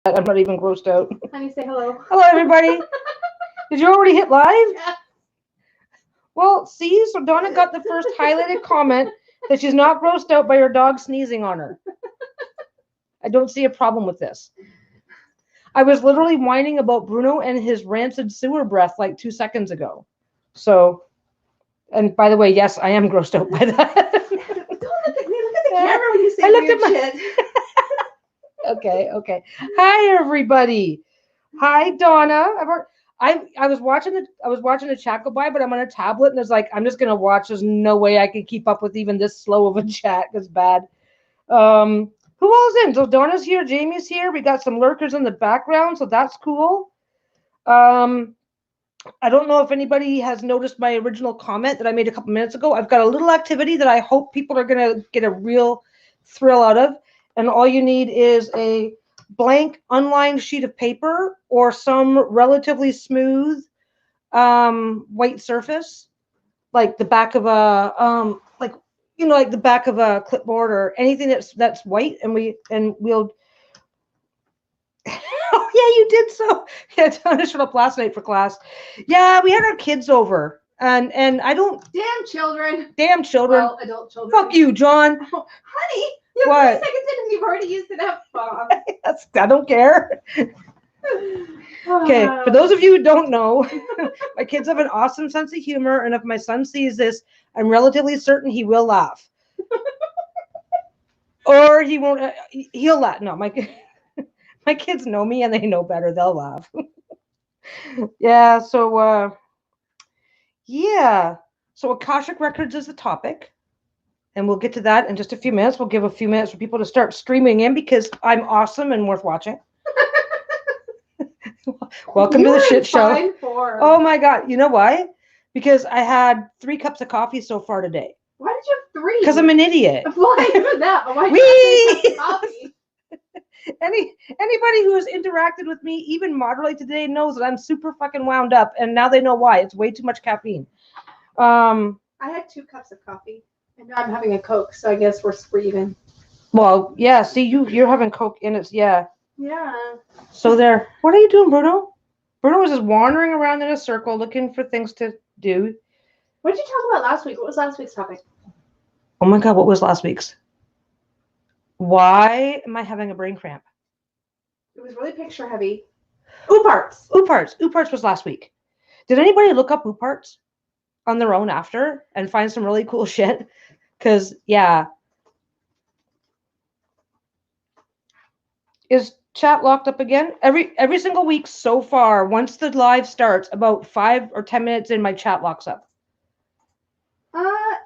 I'm not even grossed out. Honey, say hello. Hello, everybody. Did you already hit live? Yeah. Well, see, so Donna got the first highlighted comment that she's not grossed out by her dog sneezing on her. I don't see a problem with this. I was literally whining about Bruno and his rancid sewer breath like 2 seconds ago. So, and by the way, yes, I am grossed out by that. Don't look at me. Look at the camera when you say I looked weird at my- shit. Okay. Hi, everybody. Hi, Donna. I was watching the chat go by, but I'm on a tablet and it's like I'm just gonna watch. There's no way I can keep up with even this slow of a chat. It's bad. Who all's in? So Donna's here, Jamie's here. We got some lurkers in the background, so that's cool. I don't know if anybody has noticed my original comment that I made a couple minutes ago. I've got a little activity that I hope people are gonna get a real thrill out of. And all you need is a blank unlined sheet of paper or some relatively smooth white surface, like the back of a like the back of a clipboard or anything that's white, and we'll oh yeah, you did so. Yeah, Donna showed up last night for class. Yeah, we had our kids over, and I don't Damn children. Well, adult children. fuck you, John. Oh, honey, you have What? 30 seconds in and you've already used an F-bomb. I don't care. Okay, for those of you who don't know, my kids have an awesome sense of humor, and if my son sees this, I'm relatively certain he will laugh. Or he won't. He'll laugh. No, my kids know me and they know better. They'll laugh. Yeah. So yeah. So Akashic Records is the topic, and we'll get to that in just a few minutes. We'll give a few minutes for people to start streaming in because I'm awesome and worth watching. Welcome to the shit show. Oh my God. You know why? Because I had 3 cups of coffee so far today. Why did you have 3? Because I'm an idiot. Why even that? But why did you have 3 cups of coffee? Anybody who has interacted with me even moderately today knows that I'm super fucking wound up, and now they know why. It's way too much caffeine. I had 2 cups of coffee, and now I'm having a Coke, so I guess we're even. Well, yeah. See, you're having Coke, and it's yeah. Yeah. So there. What are you doing, Bruno? Bruno was just wandering around in a circle looking for things to do. What did you talk about last week? What was last week's topic? Oh my God, what was last week's? Why am I having a brain cramp? It was really picture heavy. Ooparts. Ooparts was last week. Did anybody look up ooparts on their own after and find some really cool shit? Because, yeah. Is chat locked up again? Every single week so far, once the live starts, about 5 or 10 minutes in, my chat locks up.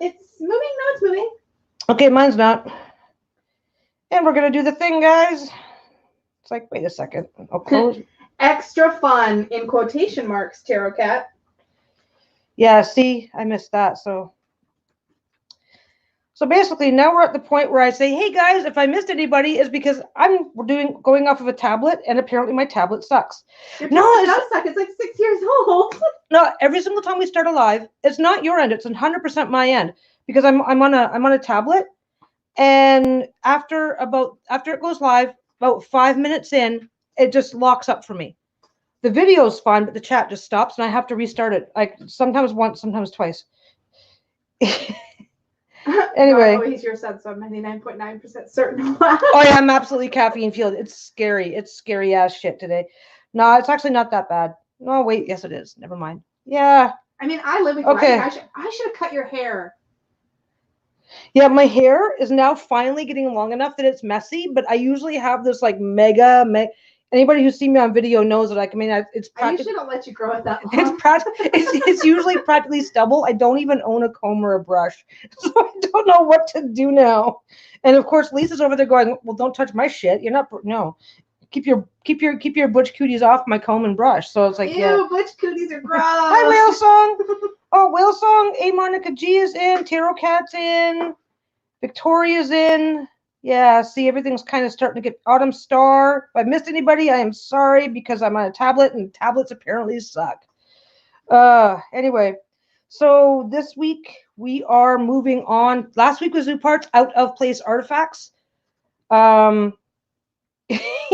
It's moving. No, it's moving. Okay, mine's not. And we're gonna do the thing, guys. It's like, wait a second. I'll close. Extra fun in quotation marks, Tarot Cat. Yeah, see, I missed that. So basically, now we're at the point where I say, hey guys, if I missed anybody, is because going off of a tablet, and apparently my tablet sucks. Your tablet does suck. It's like 6 years old. No, every single time we start a live, it's not your end. It's 100% my end because I'm on a tablet, and after it goes live, about 5 minutes in, it just locks up for me. The video's fine, but the chat just stops, and I have to restart it. Like sometimes once, sometimes twice. Anyway. Oh, he's your son, so I'm 99.9% certain. Oh yeah, I'm absolutely caffeine fueled. It's scary. It's scary ass shit today. No, it's actually not that bad. No, wait, yes it is. Never mind. Yeah. I mean, I live with you. Okay. I should have cut your hair. Yeah, my hair is now finally getting long enough that it's messy, but I usually have this like mega. Anybody who's seen me on video knows that it's I usually don't let you grow it that long. It's usually practically stubble. I don't even own a comb or a brush, so I don't know what to do now. And of course, Lisa's over there going, "Well, don't touch my shit. You're not no. Keep your butch cooties off my comb and brush." So it's like, ew, yeah. butch cooties are gross. Hi, Whale Song. Oh, Whale Song. A Monica G is in. Tarot Cat's in. Victoria's in. Yeah, see, everything's kind of starting to get Autumn Star. If I missed anybody, I am sorry because I'm on a tablet and tablets apparently suck. Anyway, so this week we are moving on. Last week was Ooparts, out of place artifacts.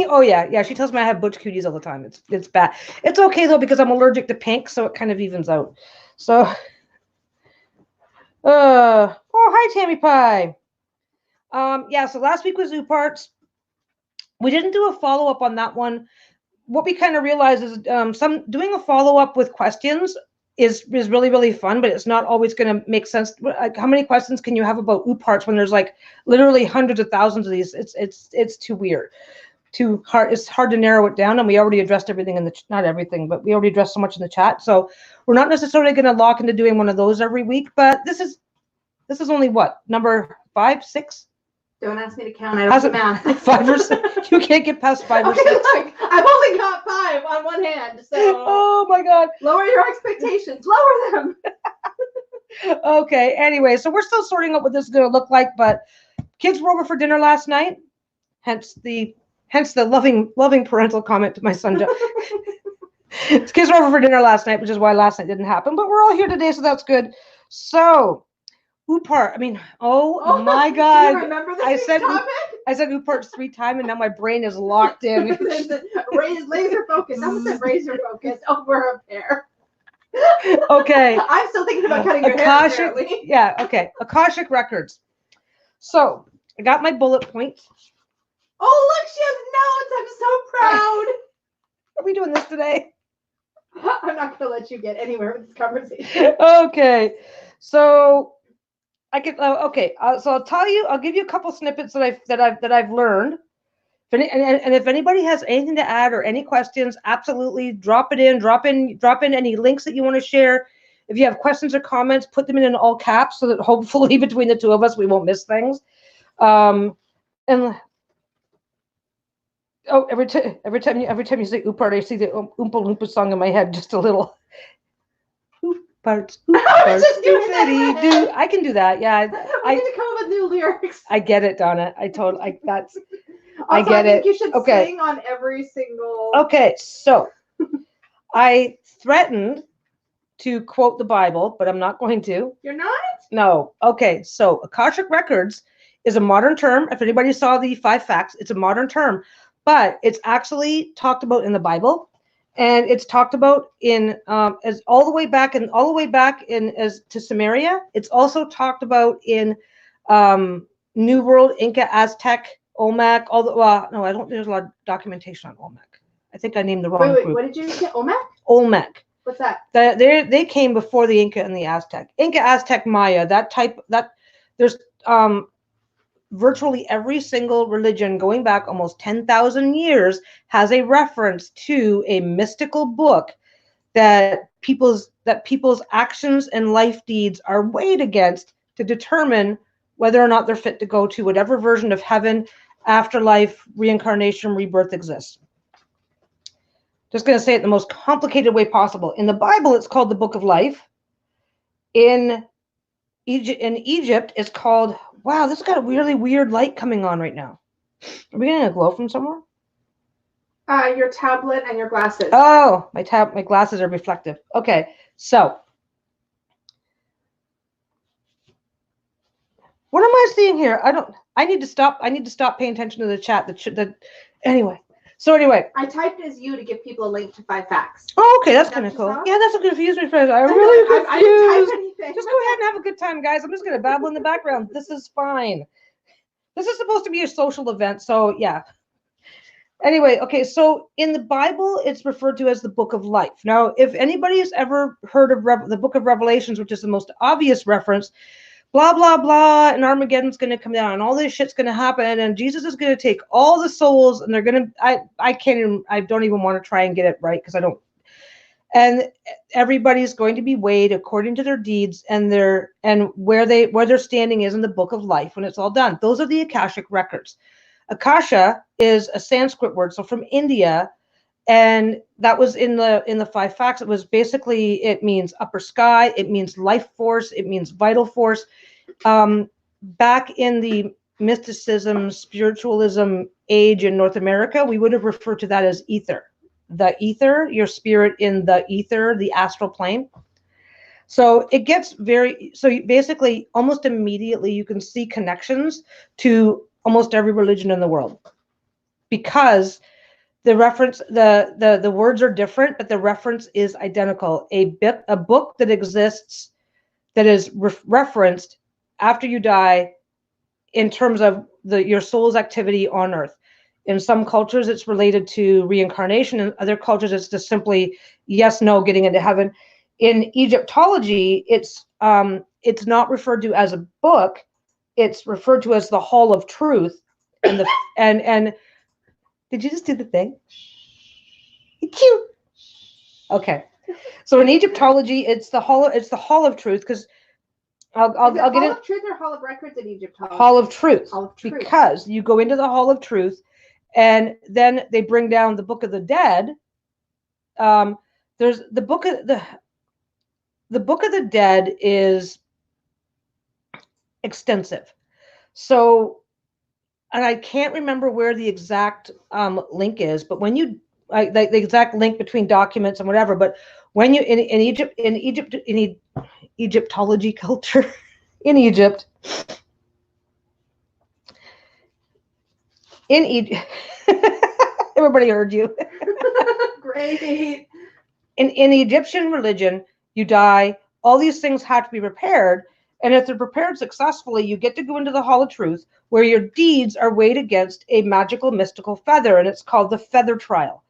Oh yeah. She tells me I have butch cuties all the time. It's bad. It's okay though because I'm allergic to pink, so it kind of evens out. So, oh hi Tammy Pie. Yeah. So last week was Uparts. We didn't do a follow up on that one. What we kind of realized is doing a follow up with questions is really fun, but it's not always going to make sense. Like, how many questions can you have about Uparts when there's like literally hundreds of thousands of these? It's too weird. Too hard. It's hard to narrow it down, and we already addressed everything in the not everything, but we already addressed so much in the chat. So we're not necessarily going to lock into doing one of those every week. But this is only what, number 5, 6? Don't ask me to count. I don't do math. 5 or 6. You can't get past 5 or 6. Look, I've only got 5 on one hand. So oh my God. Lower your expectations. Lower them. Okay. Anyway, so we're still sorting out what this is going to look like, but kids were over for dinner last night. Hence the loving parental comment to my son. Kids were over for dinner last night, which is why last night didn't happen. But we're all here today, so that's good. So, Upart. I mean, oh my God! Do you remember this I said Uparts 3 times, and now my brain is locked in. Laser focus. I almost said razor focus over a pear. Okay. I'm still thinking about cutting your hair. Apparently. Yeah. Okay. Akashic Records. So I got my bullet points. Oh, look, she has notes. I'm so proud. Are we doing this today? I'm not going to let you get anywhere with this conversation. Okay. So I could. Okay. So I'll tell you. I'll give you a couple snippets that I've learned. And if anybody has anything to add or any questions, absolutely drop it in. Drop in any links that you want to share. If you have questions or comments, put them in all caps so that hopefully between the two of us we won't miss things. And oh, every time you say Upart, I see the Oompa Loompa song in my head just a little. Parts. I can do that. Yeah. I need to come up with new lyrics. I get it, Donna. I get Also, I think it. You should sing on every single. Okay, so I threatened to quote the Bible, but I'm not going to. You're not? No. Okay, so Akashic Records is a modern term. If anybody saw the 5 facts, it's a modern term, but it's actually talked about in the Bible. And it's talked about in as all the way back in as to Samaria. It's also talked about in New World, Inca, Aztec, Olmec. No, I don't. There's a lot of documentation on Olmec. I think I named the wrong group. What did you say? Olmec? Olmec. What's that? They came before the Inca and the Aztec. Inca, Aztec, Maya. There's virtually every single religion going back almost 10,000 years has a reference to a mystical book that people's actions and life deeds are weighed against to determine whether or not they're fit to go to whatever version of heaven, afterlife, reincarnation, rebirth exists. Just going to say it the most complicated way possible. In the Bible, it's called the Book of Life. In Egypt, it's called. Wow, this has got a really weird light coming on right now. Are we getting a glow from somewhere? Your tablet and your glasses. Oh, my glasses are reflective. Okay, so what am I seeing here? I need to stop paying attention to the chat. Anyway. I typed as you to give people a link to 5 facts. Oh, okay, that's kind of cool. Yeah, that's what confused me, friends. I'm really confused. I didn't type anything. Just go ahead and have a good time, guys. I'm just going to babble in the background. This is fine. This is supposed to be a social event, so yeah. Anyway, okay, so in the Bible, it's referred to as the Book of Life. Now, if anybody's ever heard of the Book of Revelations, which is the most obvious reference, blah, blah, blah, and Armageddon's going to come down, and all this shit's going to happen, and Jesus is going to take all the souls, and they're going to, I don't even want to try and get it right, because I don't, and everybody's going to be weighed according to their deeds and where their standing is in the Book of Life when it's all done. Those are the Akashic Records. Akasha is a Sanskrit word, so from India, and that was in the 5 facts. It was basically, it means upper sky, it means life force, it means vital force. Back in the mysticism, spiritualism age in North America, we would have referred to that as ether. The ether, your spirit in the ether, the astral plane. So it gets basically almost immediately you can see connections to almost every religion in the world. because the reference, the words are different, but the reference is identical. A book that exists that is referenced after you die in terms of your soul's activity on earth. In some cultures, it's related to reincarnation. In other cultures, it's just simply yes, no, getting into heaven. In Egyptology, it's not referred to as a book. It's referred to as the Hall of Truth. And did you just do the thing? Cute. Okay. So in Egyptology, it's the Hall of Truth, because I'll get Hall it. of Truth or Hall of Records in Egyptology? Hall of Truth. Hall of Truth. Because you go into the Hall of Truth, and then they bring down the Book of the Dead. There's the Book of the Dead is extensive. So, and I can't remember where the exact link is, but when you the exact link between documents and whatever, but when you in Egyptology culture in Egypt, everybody heard you. Great. In Egyptian religion, you die, all these things have to be prepared, and if they're prepared successfully, you get to go into the Hall of Truth, where your deeds are weighed against a magical, mystical feather, and it's called the feather trial.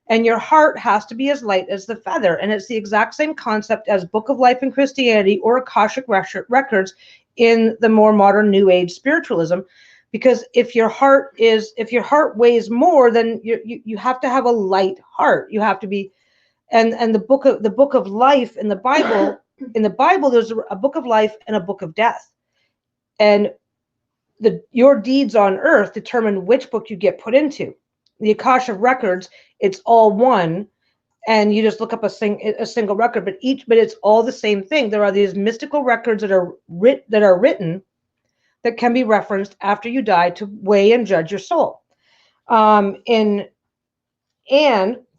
And your heart has to be as light as the feather, and it's the exact same concept as Book of Life in Christianity or Akashic Records in the more modern New Age spiritualism. Because if your heart weighs more, then you have to have a light heart. You have to be, and the book of life in the Bible, there's a book of life and a book of death, and your deeds on earth determine which book you get put into. The Akashic Records, it's all one, and you just look up a single record, but it's all the same thing. There are these mystical records that are written that can be referenced after you die to weigh and judge your soul. And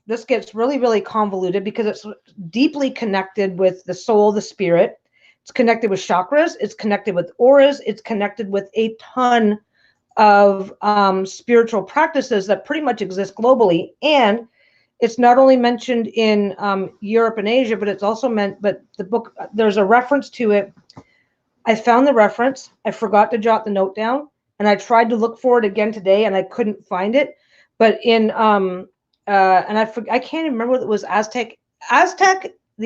this gets really, really convoluted because it's deeply connected with the soul, the spirit. It's connected with chakras. It's connected with auras. It's connected with a ton of spiritual practices that pretty much exist globally. And it's not only mentioned in Europe and Asia, but it's also but the book, there's a reference to it. I found the reference. I forgot to jot the note down, and I tried to look for it again today, and I couldn't find it. But in and I can't even remember what it was. The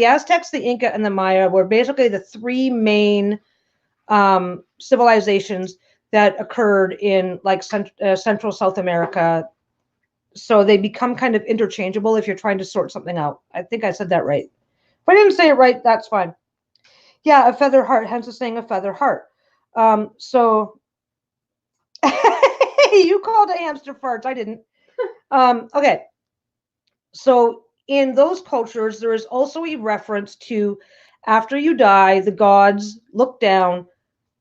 Aztecs, the Inca, and the Maya were basically the three main civilizations that occurred in like Central South America. So they become kind of interchangeable if you're trying to sort something out. I think I said that right. If I didn't say it right, that's fine. Yeah, a feather heart, hence the saying a feather heart. So you called it hamster farts. I didn't. Okay. So in those cultures, there is also a reference to after you die, the gods look down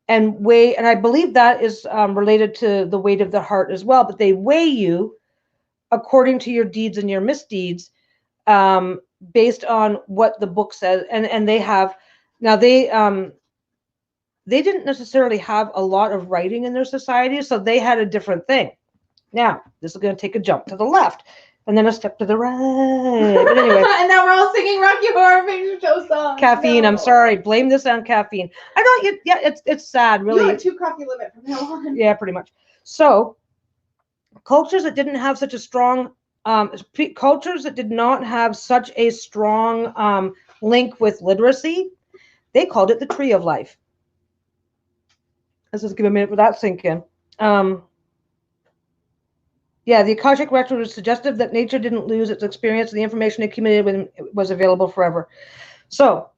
and weigh, and I believe that is related to the weight of the heart as well, but they weigh you according to your deeds and your misdeeds, based on what the book says. And they have, now they didn't necessarily have a lot of writing in their society, so they had a different thing. Now, this is going to take a jump to the left and then a step to the right. But anyway. And now we're all singing Rocky Horror Picture Show songs. Caffeine, no. I'm sorry. Blame this on caffeine. I don't, yeah, it's sad, really. You have a 2 coffee limit from now on. Yeah, pretty much. So, cultures that didn't have such a strong, cultures that did not have such a strong link with literacy, they called it the Tree of Life. Let's just give a minute for that to sink in. Yeah, the Akashic Record was suggestive that nature didn't lose its experience, and the information accumulated with it was available forever. So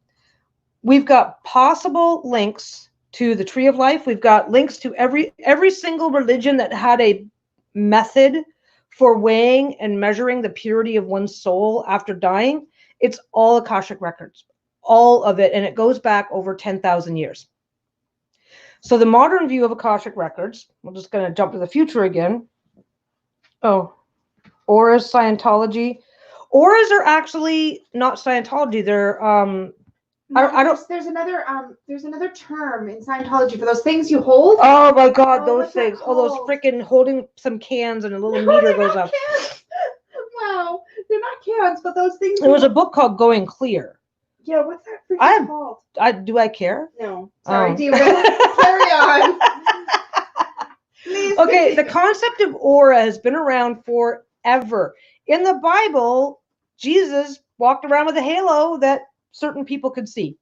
we've got possible links to the Tree of Life. We've got links to every single religion that had a method for weighing and measuring the purity of one's soul after dying. It's all Akashic Records, all of it, and it goes back over 10,000 years. So the modern view of Akashic Records, we're just going to jump to the future again. Oh, auras, Scientology. Auras are actually not Scientology. They're No, I don't. There's another term in Scientology for those things you hold. Oh my God, Oh, those what's that things. Oh, those called? freaking holding some cans and a little No, meter they're goes not up. cans. Wow, they're not cans, but those things. There was a book called Going Clear. Yeah, what's that freaking called? Do I care? No, sorry, Oh. Carry on. Please. Okay, the concept of aura has been around forever. In the Bible, Jesus walked around with a halo that certain people could see.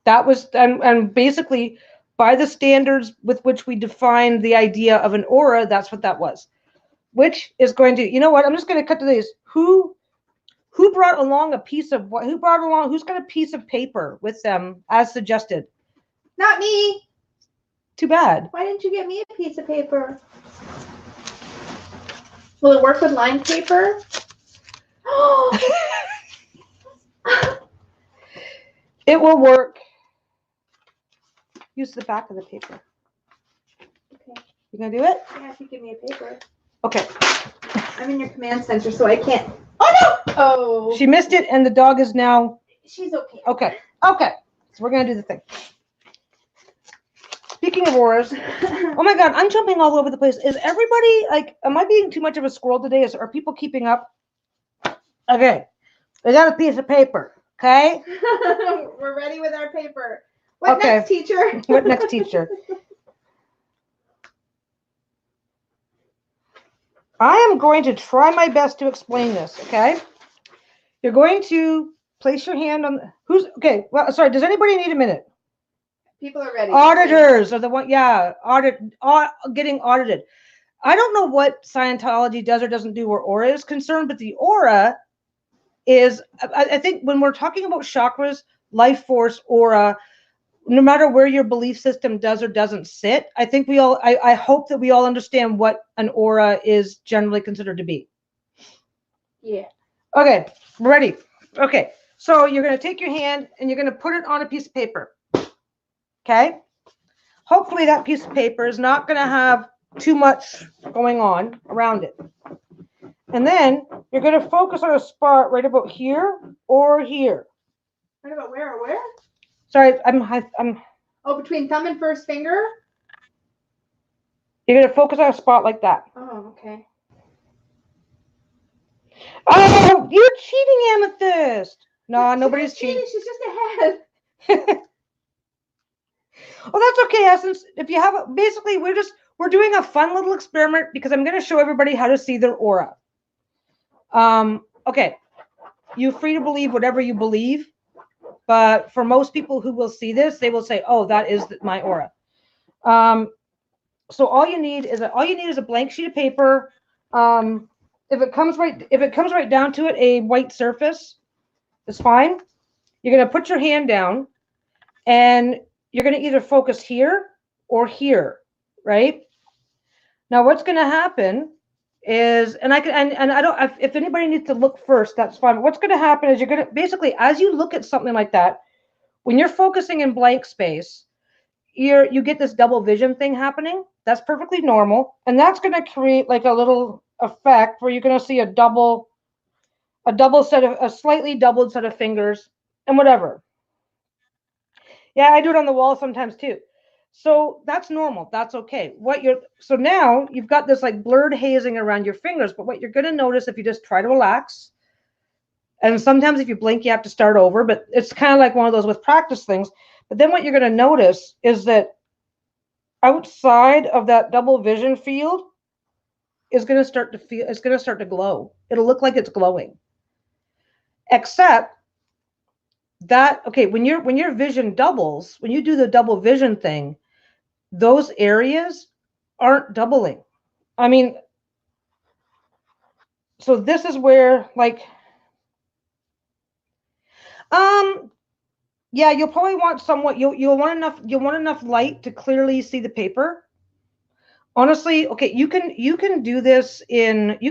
That was, and basically, by the standards with which we define the idea of an aura, that's what that was. Which is going to, you know what? I'm just going to cut to this. Who brought along a piece of what? Who's got a piece of paper with them as suggested? Not me. Too bad. Why didn't you get me a piece of paper? Will it work with lined paper? It will work. Use the back of the paper. Okay. You gonna do it? Yeah, if you give me a paper. Okay. I'm in your command center, so I can't. Oh no! Oh. She missed it, and the dog is now. She's okay. Okay. Okay. So we're gonna do the thing. Speaking of auras, oh my God, I'm jumping all over the place. Is everybody like? Am I being too much of a squirrel today? Are people keeping up? Okay. I got a piece of paper. Okay. We're ready with our paper. What Okay. next, teacher? What next, teacher? I am going to try my best to explain this, okay? You're going to place your hand on who's okay. Well, sorry, does anybody need a minute? People are ready. Auditors are the one, yeah, getting audited. I don't know what Scientology does or doesn't do where aura is concerned, but the aura is, I think when we're talking about chakras, life force, aura, no matter where your belief system does or doesn't sit, I think I hope that we all understand what an aura is generally considered to be. Yeah. Okay, ready. Okay, so you're going to take your hand and you're going to put it on a piece of paper. Okay? Hopefully that piece of paper is not going to have too much going on around it. And then you're going to focus on a spot right about here or here. Right about where or where? Sorry, I'm. Oh, between thumb and first finger? You're going to focus on a spot like that. Oh, okay. Oh, you're cheating, Amethyst. No, nobody's cheating. She's just ahead. Oh, that's okay, Essence. If you have basically, we're doing a fun little experiment because I'm going to show everybody how to see their aura. Okay, you're free to believe whatever you believe, but for most people who will see this, they will say, "Oh, that is my aura." So all you need is a blank sheet of paper. If it comes right down to it, a white surface is fine. You're going to put your hand down, and you're going to either focus here or here, right? Now, what's going to happen is, and I don't, if anybody needs to look first, that's fine. But what's going to happen is you're going to basically, as you look at something like that, when you're focusing in blank space, you get this double vision thing happening. That's perfectly normal, and that's going to create like a little effect where you're going to see a slightly doubled set of fingers and whatever. Yeah, I do it on the wall sometimes too. So that's normal. That's okay. So now you've got this like blurred hazing around your fingers, but what you're going to notice if you just try to relax, and sometimes if you blink, you have to start over, but it's kind of like one of those with practice things. But then what you're going to notice is that outside of that double vision field is going to start to glow. It'll look like it's glowing. Except that, okay, when your vision doubles, when you do the double vision thing, those areas aren't doubling. I mean, so this is where like, yeah, you'll probably want you'll want enough light to clearly see the paper. Honestly, okay, you can do this if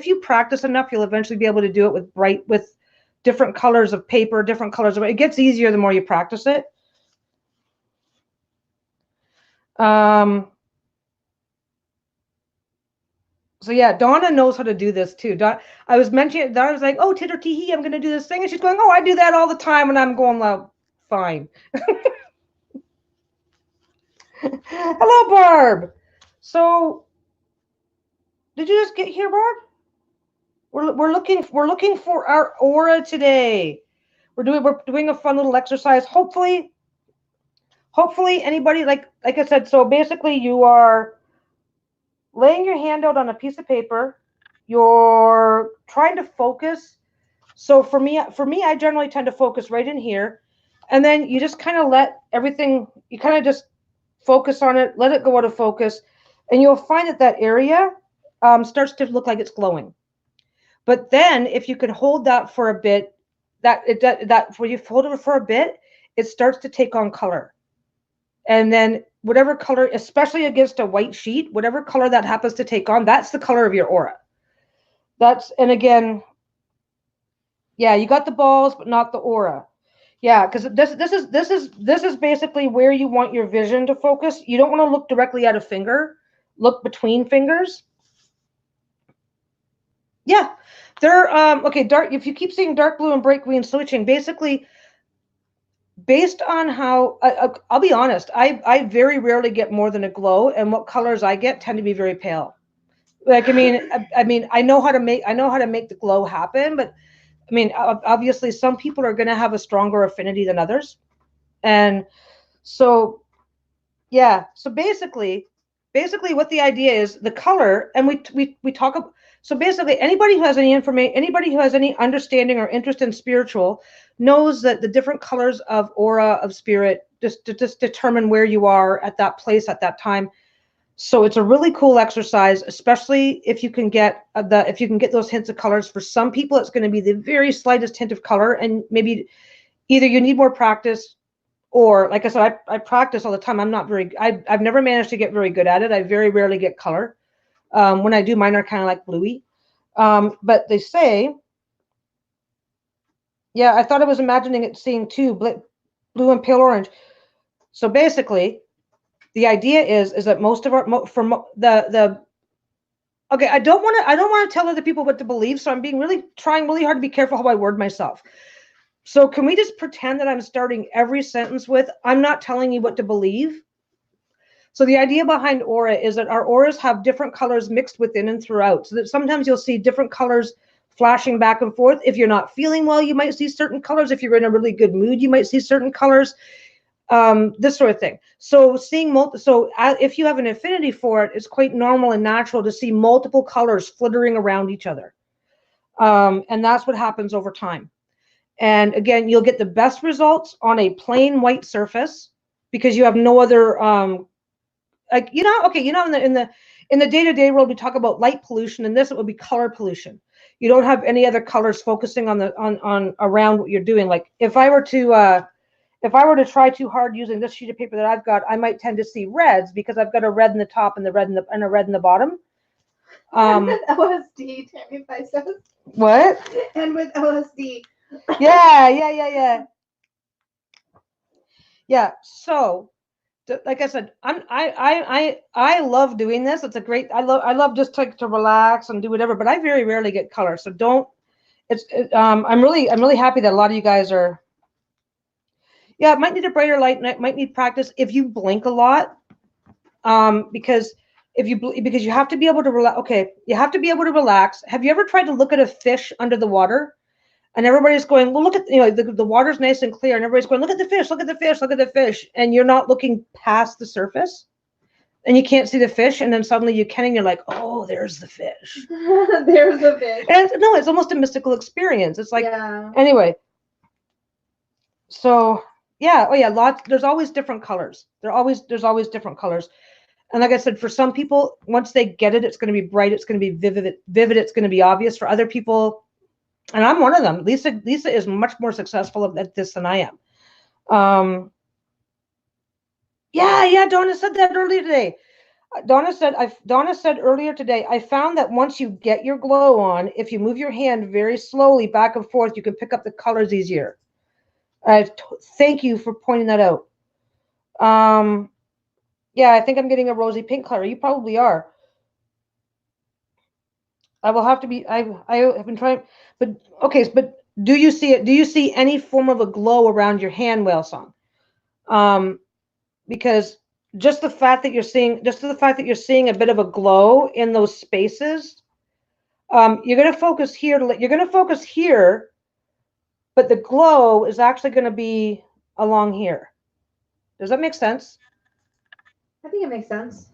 you practice enough, you'll eventually be able to do it with different colors of paper, different colors of it. It gets easier the more you practice it. So yeah, Donna knows how to do this too. I was mentioning, Donna was like, oh, titter tee hee, I'm going to do this thing. And she's going, oh, I do that all the time. And I'm going, well, fine. Hello, Barb. So did you just get here, Barb? We're looking for our aura today. We're doing a fun little exercise. Hopefully anybody, like I said, so basically you are laying your hand out on a piece of paper. You're trying to focus. So for me, I generally tend to focus right in here. And then you just kind of let everything, you kind of just focus on it, let it go out of focus. And you'll find that area starts to look like it's glowing. But then if you can hold that for a bit, when you hold it for a bit, it starts to take on color. And then whatever color, especially against a white sheet, whatever color that happens to take on, that's the color of your aura. And again, yeah, you got the balls, but not the aura. Yeah, because this is basically where you want your vision to focus. You don't want to look directly at a finger. Look between fingers. Yeah, they're okay. Dark. If you keep seeing dark blue and bright green switching, basically, based on how I'll be honest, I very rarely get more than a glow, and what colors I get tend to be very pale. Like I know how to make the glow happen, but I mean obviously some people are going to have a stronger affinity than others, and so yeah. So basically what the idea is, the color, and we talk about. So basically, anybody who has any information, anybody who has any understanding or interest in spiritual, knows that the different colors of aura of spirit just determine where you are at that place at that time. So it's a really cool exercise, especially if you can get those hints of colors. For some people, it's going to be the very slightest hint of color, and maybe either you need more practice, or like I said, I practice all the time. I've never managed to get very good at it. I very rarely get color. When I do, mine are kind of like bluey. But they say, yeah, I thought I was imagining it seeing two, blue and pale orange. So basically, the idea is that most of our okay, I don't want to tell other people what to believe, so I'm trying really hard to be careful how I word myself. So can we just pretend that I'm starting every sentence with, I'm not telling you what to believe? So the idea behind aura is that our auras have different colors mixed within and throughout, so that sometimes you'll see different colors flashing back and forth. If you're not feeling well, you might see certain colors. If you're in a really good mood, you might see certain colors. This sort of thing. So if you have an affinity for it, it's quite normal and natural to see multiple colors flittering around each other. And that's what happens over time. And again, you'll get the best results on a plain white surface because you have no other, in the day-to-day world, we talk about light pollution, and this, it would be color pollution. You don't have any other colors focusing on around what you're doing. Like if I were to try too hard using this sheet of paper that I've got, I might tend to see reds because I've got a red in the top and a red in the bottom. And with LSD, Tammy Pie says. What? And with LSD. Yeah. Yeah. So, like I said, I love doing this. It's a great. I love just to relax and do whatever. But I very rarely get color, so don't. I'm really happy that a lot of you guys are. Yeah, it might need a brighter light, and it might need practice if you blink a lot, because you have to be able to relax. Okay, you have to be able to relax. Have you ever tried to look at a fish under the water, and everybody's going, well, look at the water's nice and clear, and everybody's going, look at the fish, look at the fish, look at the fish, and you're not looking past the surface, and you can't see the fish, and then suddenly you can, and you're like, oh, there's the fish. There's the fish. And it's almost a mystical experience. It's like, yeah. Anyway, so. Yeah. Oh, yeah. There's always different colors. There's always different colors. And like I said, for some people, once they get it, it's going to be bright. It's going to be vivid. It's going to be obvious. For other people, and I'm one of them. Lisa is much more successful at this than I am. Yeah. Donna said that earlier today. Donna said earlier today, I found that once you get your glow on, if you move your hand very slowly back and forth, you can pick up the colors easier. Thank you for pointing that out. Yeah, I think I'm getting a rosy pink color. You probably are. I will have to be. I have been trying, but okay. But do you see it? Do you see any form of a glow around your hand, Whale Song? Because just the fact that you're seeing, a bit of a glow in those spaces, you're going to focus here. You're going to focus here, but the glow is actually going to be along here. Does that make sense? I think it makes sense.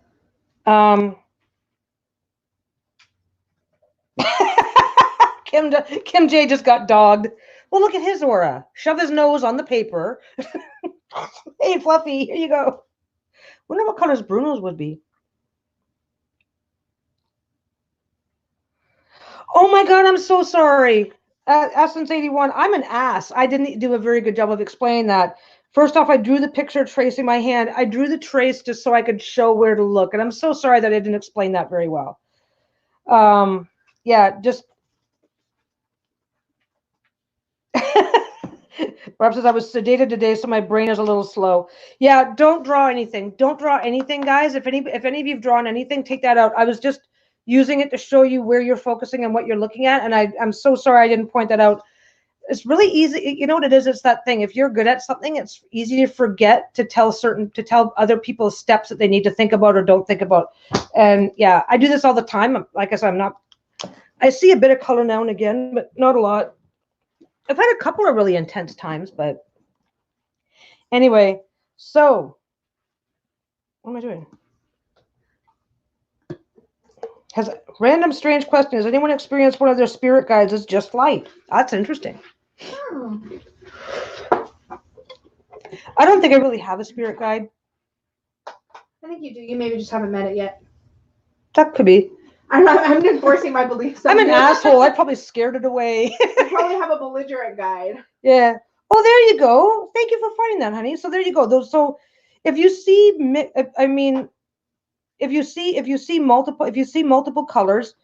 Kim J just got dogged. Well, look at his aura. Shove his nose on the paper. Hey, Fluffy, here you go. Wonder what colors Bruno's would be. Oh my God, I'm so sorry. Essence 81, I'm an ass. I didn't do a very good job of explaining that. First off, I drew the picture tracing my hand. I drew the trace just so I could show where to look. And I'm so sorry that I didn't explain that very well. Yeah, just. Barb says I was sedated today, so my brain is a little slow. Yeah, don't draw anything. Don't draw anything, guys. If any of you've drawn anything, take that out. I was just using it to show you where you're focusing and what you're looking at. And I'm so sorry I didn't point that out. It's really easy. You know what it is? It's that thing. If you're good at something, it's easy to forget to tell other people steps that they need to think about or don't think about. And yeah, I do this all the time. Like I said, I see a bit of color now and again, but not a lot. I've had a couple of really intense times, but anyway, so what am I doing? Has random strange question. Has anyone experienced one of their spirit guides as just light? That's interesting. Oh. I don't think I really have a spirit guide. I think you do. You maybe just haven't met it yet. That could be. I'm enforcing my beliefs. I'm an asshole. I probably scared it away. You probably have a belligerent guide. Yeah. Oh, there you go. Thank you for finding that, honey. So there you go. So if you see, I mean, if you see multiple colors,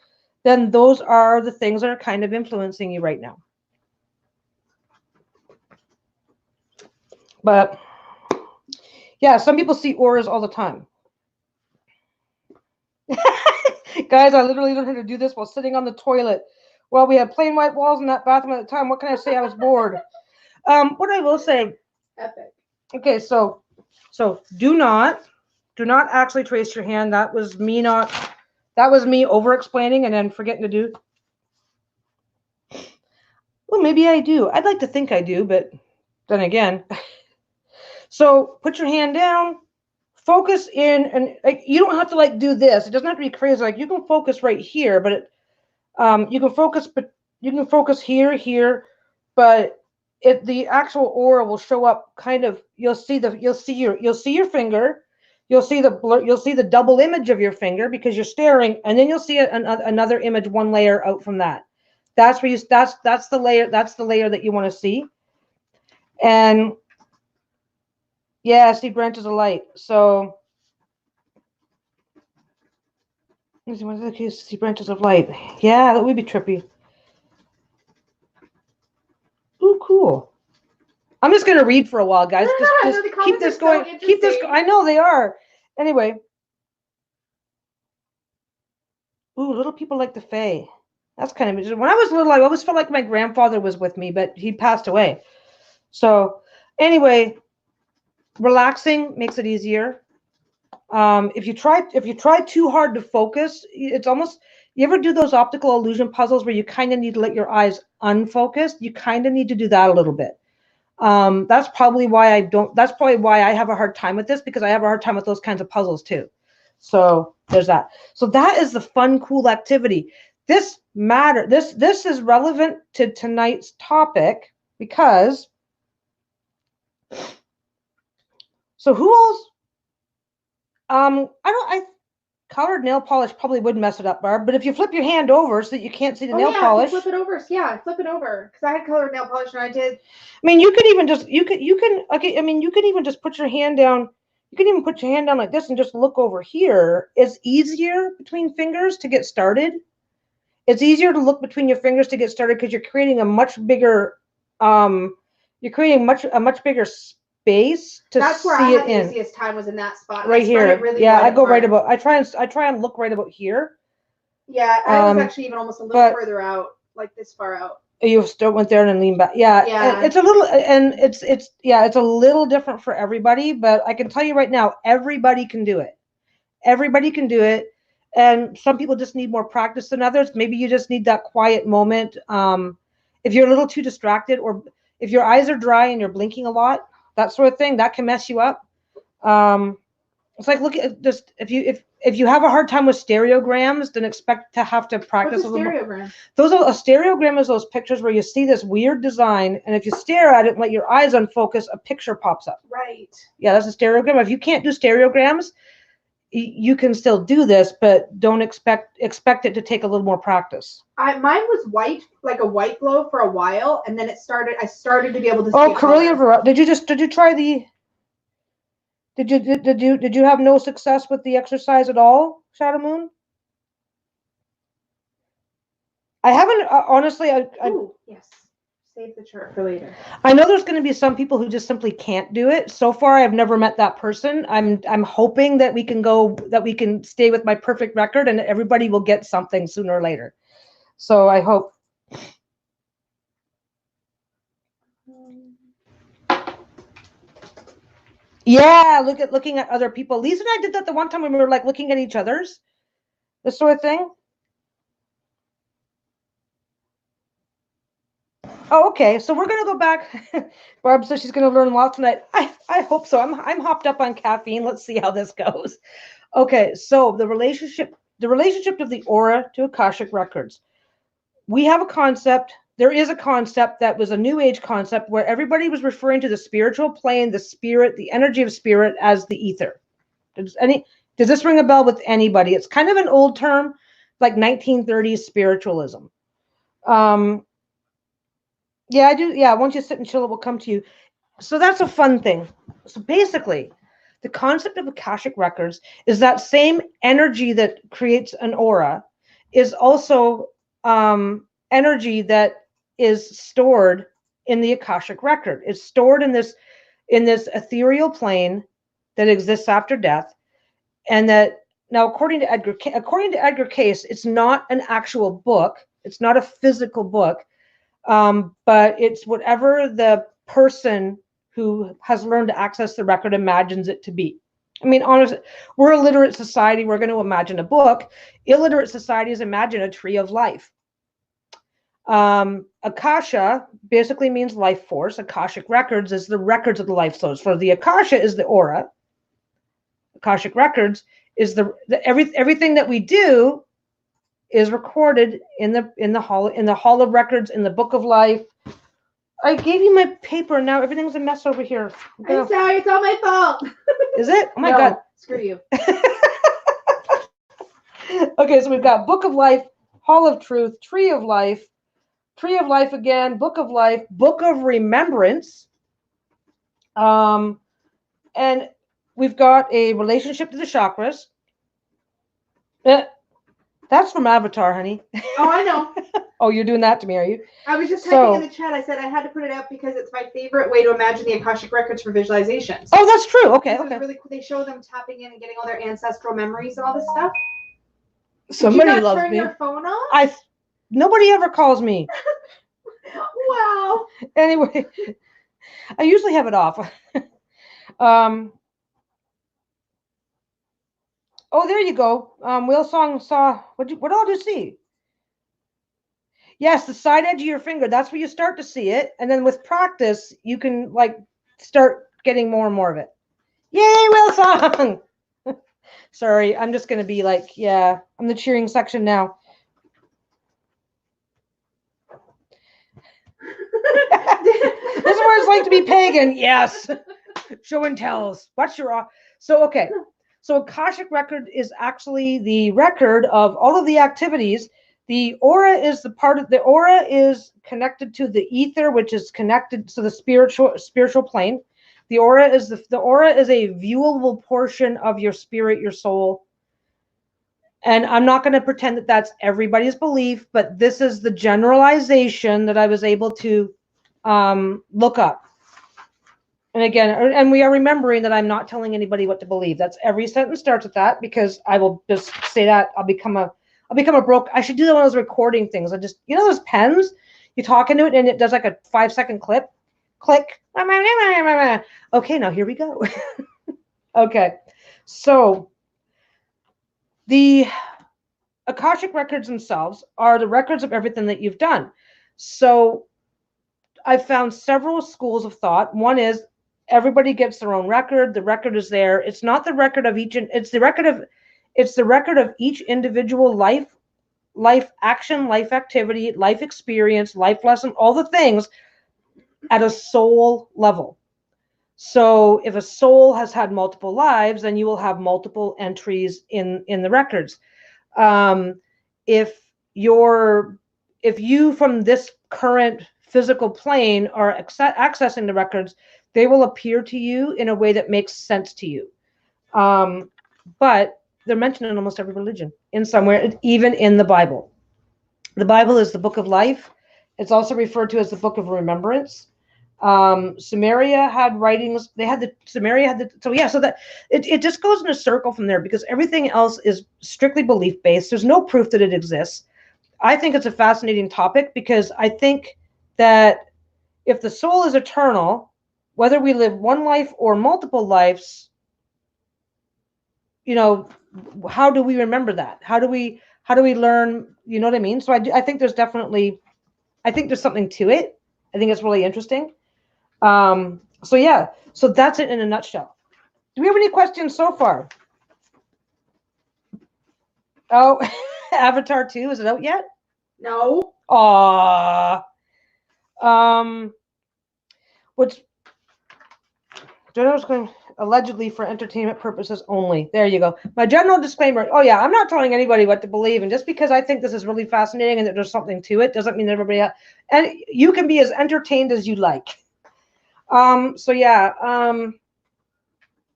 then those are the things that are kind of influencing you right now. But yeah, some people see auras all the time. Guys, I literally learned how to do this while sitting on the toilet. Well, we had plain white walls in that bathroom at the time. What can I say? I was bored. What I will say. Epic. Okay, so do not actually trace your hand. That was me over explaining and then forgetting to do. Well, maybe I do. I'd like to think I do, but then again. So put your hand down. Focus in, and like, you don't have to like do this. It doesn't have to be crazy. Like you can focus right here, but you can focus here, but the actual aura will show up kind of. You'll see your finger. You'll see the double image of your finger because you're staring, and then you'll see another image one layer out from that. That's where that's the layer that you want to see, and. Yeah, see branches of light. So, what is the case? See branches of light. Yeah, that would be trippy. Ooh, cool. I'm just gonna read for a while, guys. Just keep this going. Keep this. I know they are. Anyway. Ooh, little people like the Fae. That's kind of interesting. When I was little, I always felt like my grandfather was with me, but he passed away. So, anyway. Relaxing makes it easier. If you try too hard to focus, it's almost. You ever do those optical illusion puzzles where you kind of need to let your eyes unfocus? You kind of need to do that a little bit. That's probably why I don't. That's probably why I have a hard time with this, because I have a hard time with those kinds of puzzles too. So there's that. So that is the fun, cool activity. This is relevant to tonight's topic because. So who else? Colored nail polish probably would mess it up, Barb. But if you flip your hand over so that you can't see the nail polish. Flip it over. Yeah, flip it over. Because I had colored nail polish and I did. I mean, you could even just I mean, you could even just put your hand down. You can even put your hand down like this and just look over here. It's easier between fingers to get started. It's easier to look between your fingers to get started because you're creating a much bigger. You're creating a much bigger space to see it in. That's where I had the easiest time was in that spot. Right here. Really I go right about. I try and look right about here. Yeah, I was actually even almost a little further out, like this far out. You still went there and then lean back. Yeah, Yeah. it's a little, and it's a little different for everybody, but I can tell you right now, everybody can do it. Everybody can do it. And some people just need more practice than others. Maybe you just need that quiet moment. If you're a little too distracted, or if your eyes are dry and you're blinking a lot, that sort of thing, that can mess you up. It's like, look at just, if you have a hard time with stereograms, then expect to have to practice a little more. A stereogram is those pictures where you see this weird design, and if you stare at it and let your eyes unfocus, a picture pops up. Right. Yeah, that's a stereogram. If you can't do stereograms, you can still do this, but don't expect it to take a little more practice. Mine was white, like a white glow for a while, and then I started to be able to see. Oh, Corellia, did you try the? Did you have no success with the exercise at all, Shadow Moon? I haven't honestly. Ooh, yes. Save the chart for later. I know there's going to be some people who just simply can't do it. So far, I've never met that person. I'm hoping that we can stay with my perfect record, and everybody will get something sooner or later. So I hope. Yeah, looking at other people. Lisa and I did that the one time when we were like looking at each other's, this sort of thing. Oh, okay. So we're gonna go back. Barb says she's gonna learn a lot tonight. I hope so. I'm hopped up on caffeine. Let's see how this goes. Okay, so the relationship of the aura to Akashic Records. We have a concept. There is a concept that was a New Age concept where everybody was referring to the spiritual plane, the spirit, the energy of spirit as the ether. Does this ring a bell with anybody? It's kind of an old term, like 1930s spiritualism. Yeah, I do. Yeah, once you sit and chill, it will come to you. So that's a fun thing. So basically, the concept of Akashic Records is that same energy that creates an aura is also energy that is stored in the Akashic Record. It's stored in this ethereal plane that exists after death, and that now, according to Edgar Cayce, it's not an actual book. It's not a physical book, but it's whatever the person who has learned to access the record imagines it to be. I mean, honestly, we're a literate society. We're going to imagine a book. Illiterate societies imagine a tree of life. Akasha basically means life force. Akashic Records is the records of the life source. For the Akasha is the aura. Akashic Records is everything that we do is recorded in the hall of records, in the book of life. I gave you my paper. Now everything's a mess over here. I'm sorry. It's all my fault. Is it? Oh my God. Screw you. Okay, so we've got book of life, hall of truth, tree of life again, book of life, book of remembrance. And we've got a relationship to the chakras. That's from Avatar, honey. Oh, I know. Oh, you're doing that to me, are you? I was just typing in the chat. I said I had to put it out because it's my favorite way to imagine the Akashic Records for visualizations. Oh, that's true. Okay, okay. Really cool. They show them tapping in and getting all their ancestral memories and all this stuff. Somebody Did you not loves turn me. Your phone off? Nobody ever calls me. Wow. Anyway, I usually have it off. Oh, there you go. Whale Song saw, what all do you see? Yes, the side edge of your finger. That's where you start to see it. And then with practice, you can start getting more and more of it. Yay, Whale Song! Sorry, I'm just going to be yeah, I'm the cheering section now. This is what it's like to be pagan. Yes. Show and tells. Okay. So Akashic Record is actually the record of all of the activities. The aura is the aura is connected to the ether, which is connected to the spiritual plane. The aura is a viewable portion of your spirit, your soul. And I'm not going to pretend that that's everybody's belief, but this is the generalization that I was able to look up. And again, and we are remembering that I'm not telling anybody what to believe. That's every sentence starts with that, because I will just say that I'll become I'll become a broke. I should do one of those recording things. I just, you know, those pens, you talk into it and it does like a 5-second clip. Click. Okay, now here we go. Okay. So the Akashic Records themselves are the records of everything that you've done. So I've found several schools of thought. One is everybody gets their own record. The record is there. It's not the record of each, it's the record of each individual life action, life activity, life experience, life lesson, all the things at a soul level. So if a soul has had multiple lives, then you will have multiple entries in the records. If you from this current physical plane are accessing the records, they will appear to you in a way that makes sense to you. But they're mentioned in almost every religion in somewhere, even in the Bible. The Bible is the book of life. It's also referred to as the book of remembrance. Sumeria had writings. So that it just goes in a circle from there, because everything else is strictly belief based. There's no proof that it exists. I think it's a fascinating topic, because I think that if the soul is eternal, whether we live one life or multiple lives, you know, how do we remember that? How do we learn? You know what I mean? So I think there's definitely, I think there's something to it. I think it's really interesting. So yeah, so that's it in a nutshell. Do we have any questions so far? Oh, Avatar 2, is it out yet? No. Aww. Which General's going allegedly for entertainment purposes only. There you go. My general disclaimer. Oh yeah, I'm not telling anybody what to believe, and just because I think this is really fascinating and that there's something to it doesn't mean that everybody else. And you can be as entertained as you like. So yeah.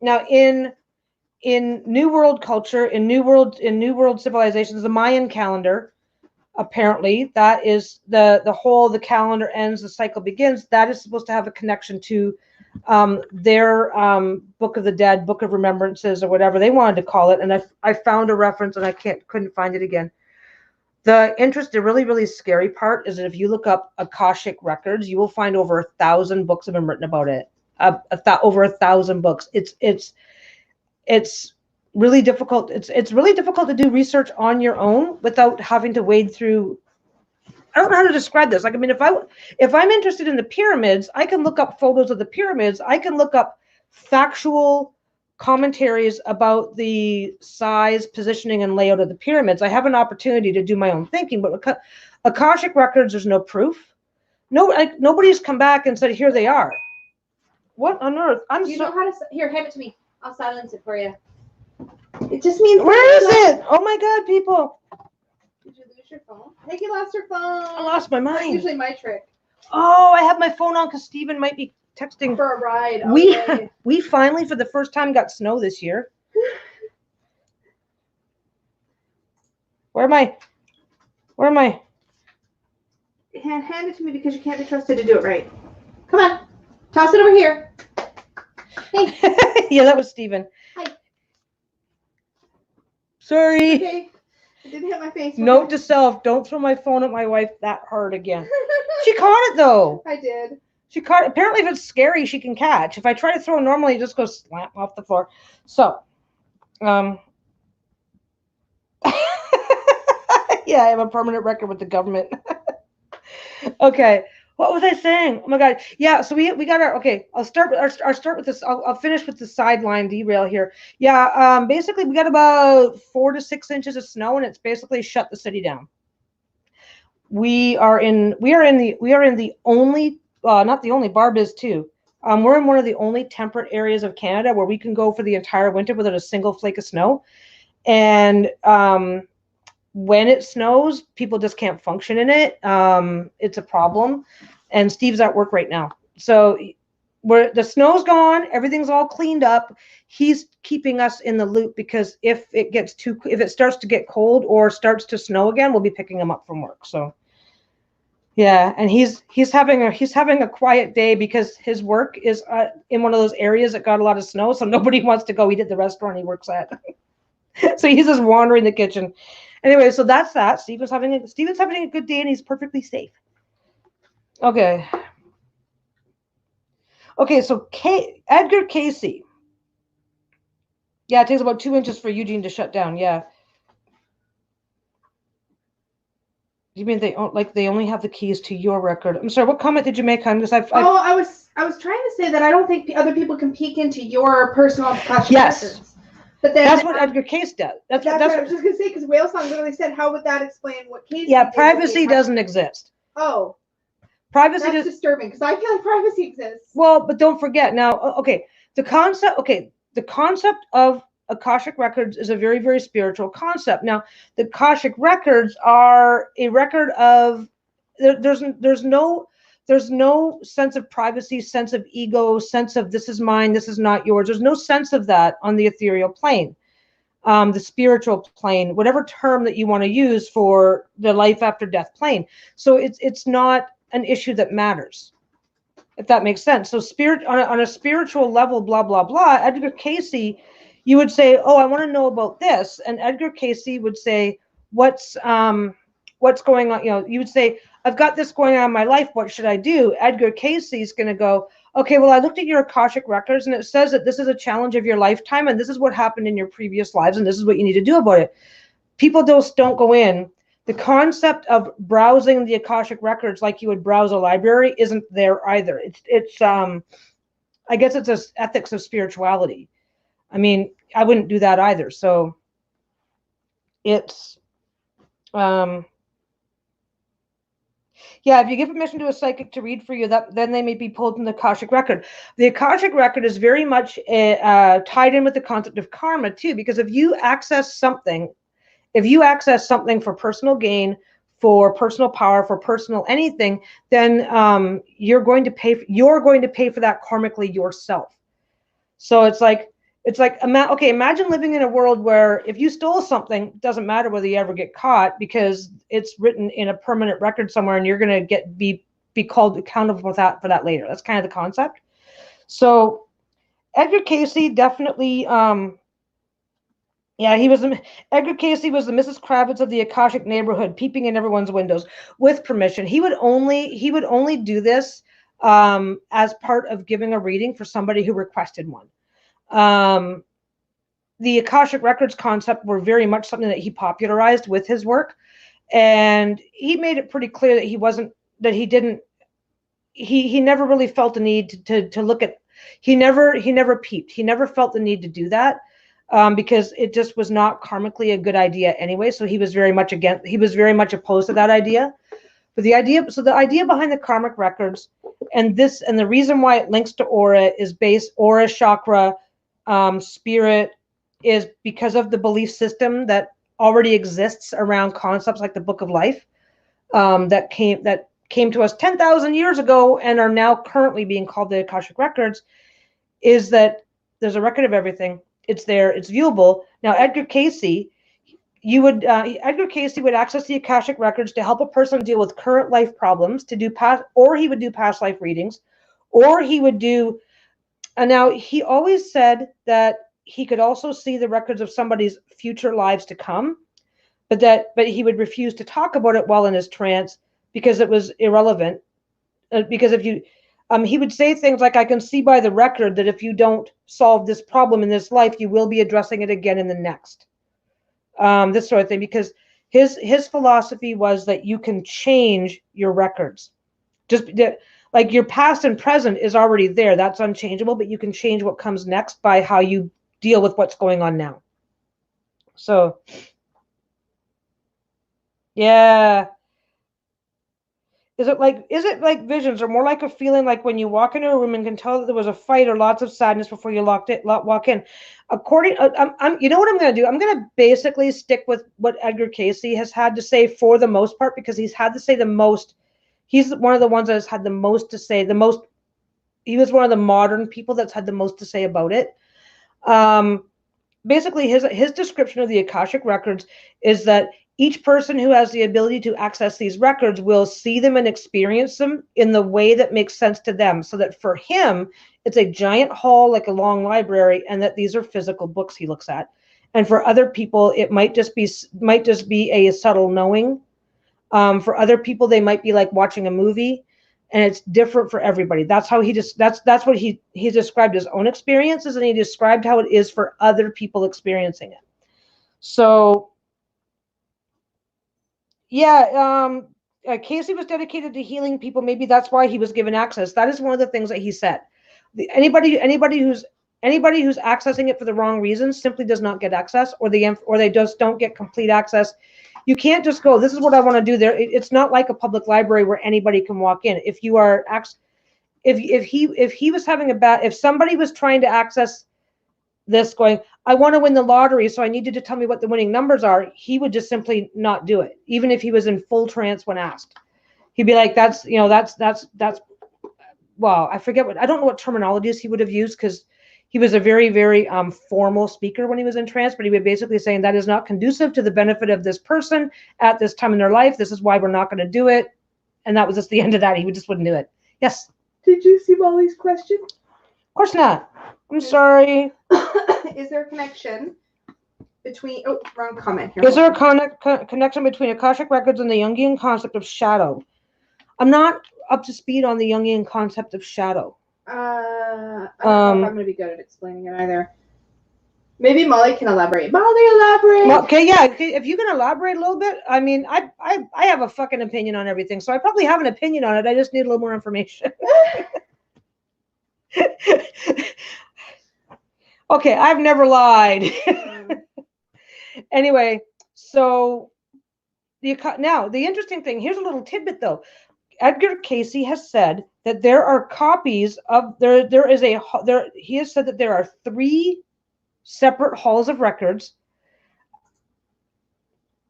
Now in New World culture, in New World civilizations, the Mayan calendar, apparently that is the calendar ends, the cycle begins. That is supposed to have a connection to their Book of the Dead, Book of Remembrances, or whatever they wanted to call it. And I found a reference and I couldn't find it again. The really, really scary part is that if you look up Akashic Records, you will find over 1,000 books have been written about it. Over 1,000 books. It's really difficult. It's really difficult to do research on your own without having to wade through. I don't know how to describe this. Like, I mean, if I'm interested in the pyramids, I can look up photos of the pyramids. I can look up factual commentaries about the size, positioning, and layout of the pyramids. I have an opportunity to do my own thinking, but Akashic Records, there's no proof. Nobody's come back and said, here they are. What on earth? You know how to here? Hand it to me. I'll silence it for you. It just means. Where is it? Oh my God, people! Did you lose your phone? I think you lost your phone. I lost my mind. That's usually my trick. Oh, I have my phone on because Steven might be texting for a ride. Okay. We finally, for the first time, got snow this year. Where am I? Hand it to me, because you can't be trusted to do it right. Come on, toss it over here. Hey. Yeah, that was Steven. Hi. Sorry. Okay. It didn't hit my face. Note to self: don't throw my phone at my wife that hard again. She caught it though. I did. She caught it. Apparently, if it's scary, she can catch. If I try to throw normally, it just goes slam off the floor. So, yeah, I have a permanent record with the government. Okay, what was I saying? Oh my God, yeah. So we got our okay. I'll start with this. I'll finish with the sideline derail here. Yeah, basically we got about 4 to 6 inches of snow, and it's basically shut the city down. We are in the only. Not the only, Barb is too. We're in one of the only temperate areas of Canada where we can go for the entire winter without a single flake of snow. And when it snows, people just can't function in it. It's a problem. And Steve's at work right now. So the snow's gone, everything's all cleaned up. He's keeping us in the loop, because if it starts to get cold or starts to snow again, we'll be picking him up from work. So yeah, and he's having a quiet day because his work is in one of those areas that got a lot of snow, so nobody wants to go eat at the restaurant he works at. So he's just wandering the kitchen. Anyway, so that's that. Stephen's having a good day and he's perfectly safe. Okay. Okay, so Edgar Casey. Yeah, it takes about 2 inches for Eugene to shut down. Yeah. You mean they only have the keys to your record? I'm sorry. What comment did you make, hon? Because I was trying to say that I don't think other people can peek into your personal Akashic records. But then that's what Edgar Case does. That's what I was just gonna say, because Whale Song literally said, "How would that explain what Casey?" Yeah, privacy doesn't exist. Oh, privacy that's disturbing because I feel like privacy exists. Well, but don't forget now. Okay, the concept of Akashic Records is a very, very spiritual concept. Now, the Akashic Records are a record of there's no sense of privacy, sense of ego, sense of this is mine, this is not yours. There's no sense of that on the ethereal plane, the spiritual plane, whatever term that you want to use for the life after death plane. So it's not an issue that matters, if that makes sense. So spirit on a spiritual level, blah blah blah. Edgar Casey, you would say, oh, I want to know about this, and Edgar Casey would say, what's going on? You would say, I've got this going on in my life. What should I do? Edgar Casey's going to go, okay, well, I looked at your Akashic records and it says that this is a challenge of your lifetime and this is what happened in your previous lives and this is what you need to do about it. People don't go in. The concept of browsing the Akashic records like you would browse a library isn't there either. It's I guess it's an ethics of spirituality. I mean, I wouldn't do that either. So it's yeah, if you give permission to a psychic to read for you, then they may be pulled from the Akashic record. The Akashic record is very much tied in with the concept of karma too, because if you access something for personal gain, for personal power, for personal anything, then you're going to pay for that karmically yourself. So it's like imagine living in a world where if you stole something, it doesn't matter whether you ever get caught because it's written in a permanent record somewhere and you're going to be called accountable for that later. That's kind of the concept. So Edgar Casey definitely, Edgar Casey was the Mrs. Kravitz of the Akashic neighborhood, peeping in everyone's windows with permission. He would only do this as part of giving a reading for somebody who requested one. The Akashic Records concept were very much something that he popularized with his work, and he made it pretty clear that he never really felt the need to look at. He never peeped. He never felt the need to do that because it just was not karmically a good idea anyway. So he was very much opposed to that idea. But the idea behind the karmic records and the reason why it links to aura is aura, chakra, spirit, is because of the belief system that already exists around concepts like the Book of Life that came to us 10,000 years ago and are now currently being called the Akashic Records. Is that there's a record of everything. It's there. It's viewable. Now, Edgar Casey would access the Akashic Records to help a person deal with current life problems, or he would do past life readings, or he would do. And now he always said that he could also see the records of somebody's future lives to come, but he would refuse to talk about it while in his trance because it was irrelevant. Because if you, he would say things like, "I can see by the record that if you don't solve this problem in this life, you will be addressing it again in the next." This sort of thing, because his philosophy was that you can change your records. Like your past and present is already there. That's unchangeable, but you can change what comes next by how you deal with what's going on now. So, yeah. Is it like visions or more like a feeling like when you walk into a room and can tell that there was a fight or lots of sadness before you walk in? You know what I'm going to do? I'm going to basically stick with what Edgar Casey has had to say for the most part, because he's had to say the most. He's one of the ones that has had the most to say. He was one of the modern people that's had the most to say about it. Basically, his description of the Akashic Records is that each person who has the ability to access these records will see them and experience them in the way that makes sense to them. So that for him, it's a giant hall, like a long library, and that these are physical books he looks at. And for other people, it might just be a subtle knowing. For other people, they might be like watching a movie, and it's different for everybody. That's how that's what he described his own experiences, and he described how it is for other people experiencing it. So yeah, Casey was dedicated to healing people. Maybe that's why he was given access. That is one of the things that he said. Anybody who's accessing it for the wrong reasons simply does not get access, or they just don't get complete access. You can't just go, this is what I want to do there. It's not like a public library where anybody can walk in. If you are, if he was having if somebody was trying to access this going, I want to win the lottery, so I need you to tell me what the winning numbers are, he would just simply not do it. Even if he was in full trance when asked, he'd be like, that's, well, I don't know what terminologies he would have used, because he was a very, very formal speaker when he was in trance, but he would basically saying that is not conducive to the benefit of this person at this time in their life. This is why we're not going to do it. And that was just the end of that. He just wouldn't do it. Yes. Did you see Molly's question? Of course not. I'm sorry. Is there a connection between, oh, wrong comment here. Is there a connection between Akashic Records and the Jungian concept of shadow? I'm not up to speed on the Jungian concept of shadow. I don't know if I'm going to be good at explaining it either. Maybe Molly can elaborate. Molly, elaborate! Okay, yeah. If you can elaborate a little bit. I mean, I have a fucking opinion on everything, so I probably have an opinion on it. I just need a little more information. Okay, I've never lied. Anyway, so now the interesting thing, here's a little tidbit though. Edgar Casey has said that there are copies of he has said that there are 3 separate halls of records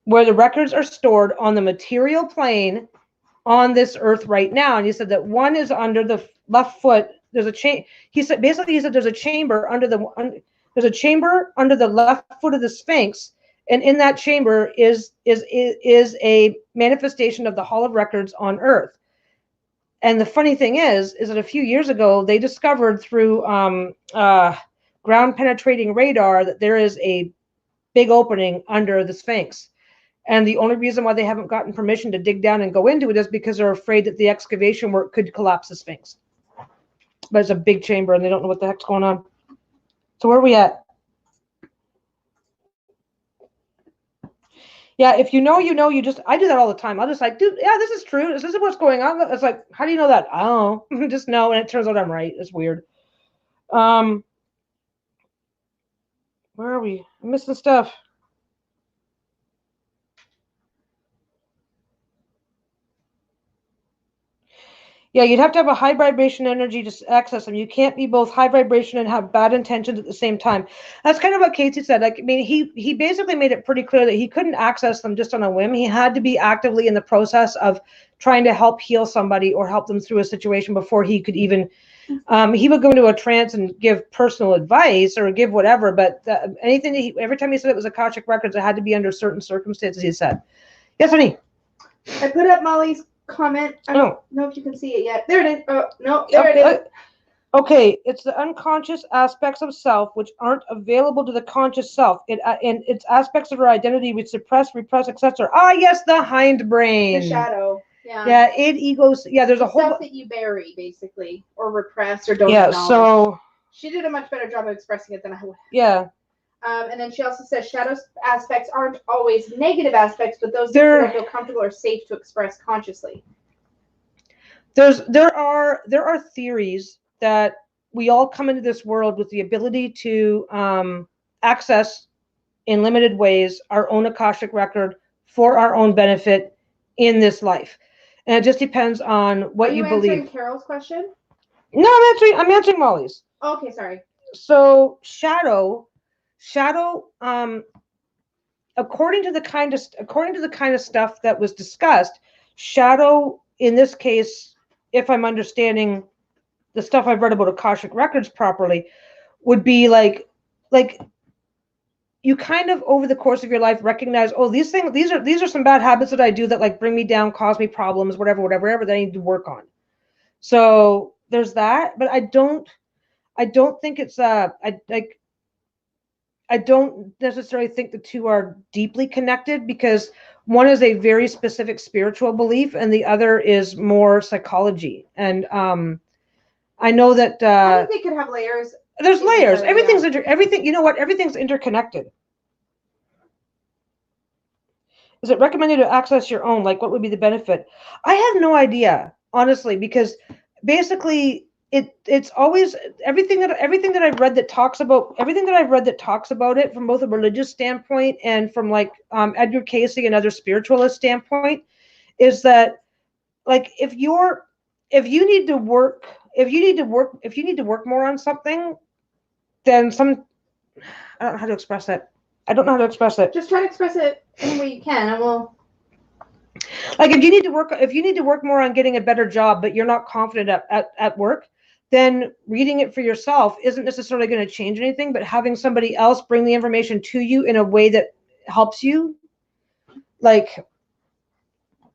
where the records are stored on the material plane on this earth right now. And he said that one is under the left foot. There's a chain. He said there's a chamber under the left foot of the Sphinx, and in that chamber is a manifestation of the Hall of Records on Earth. And the funny thing is that a few years ago they discovered through ground penetrating radar that there is a big opening under the Sphinx. And the only reason why they haven't gotten permission to dig down and go into it is because they're afraid that the excavation work could collapse the Sphinx. But it's a big chamber and they don't know what the heck's going on. So where are we at? Yeah, if you know, I do that all the time. I'll just like, dude, yeah, this is true. This is what's going on. It's like, how do you know that? I don't know. Just know, and it turns out I'm right. It's weird. Where are we? I'm missing stuff. Yeah, you'd have to have a high vibration energy to access them. You can't be both high vibration and have bad intentions at the same time. That's kind of what Casey said. Like, I mean, he basically made it pretty clear that he couldn't access them just on a whim. He had to be actively in the process of trying to help heal somebody or help them through a situation before he could even, he would go into a trance and give personal advice or give whatever, but anything every time he said it was Akashic Records, it had to be under certain circumstances, he said. Yes, honey? I put up Molly's comment. I don't know if you can see it yet. There it is. Oh, no, there it is. Okay, it's the unconscious aspects of self which aren't available to the conscious self. And it's aspects of our identity we suppress, repress, etc. Ah, yes, the hindbrain. The shadow. Yeah. Yeah, egos. Yeah, there's a whole stuff that you bury, basically, or repress, or don't acknowledge. So she did a much better job of expressing it than I would. Yeah. And then she also says shadow aspects aren't always negative aspects, but those that don't feel comfortable or safe to express consciously. There are theories that we all come into this world with the ability to access in limited ways our own Akashic record for our own benefit in this life. And it just depends on what you believe. Are you answering Carol's question? No, I'm answering Molly's. Okay, sorry. So shadow, according to the kind of stuff that was discussed, shadow in this case, if I'm understanding the stuff I've read about Akashic Records properly, would be like you kind of over the course of your life recognize, oh, these are some bad habits that I do that like bring me down, cause me problems, whatever that I need to work on. So there's that, but I don't think it's I don't necessarily think the two are deeply connected, because one is a very specific spiritual belief and the other is more psychology. And I know that I think they could have layers. there's layers. Other, Everything's everything. You know what? Everything's interconnected. Is it recommended to access your own? Like, what would be the benefit? I have no idea, honestly, because basically it's always everything that I've read that talks about it from both a religious standpoint and from like Edgar Cayce and other spiritualist standpoint, is that like if you need to work more on something, then I don't know how to express it. Just try to express it any way you can, and we'll. Like if you need to work more on getting a better job, but you're not confident at work, then reading it for yourself isn't necessarily going to change anything, but having somebody else bring the information to you in a way that helps you. Like,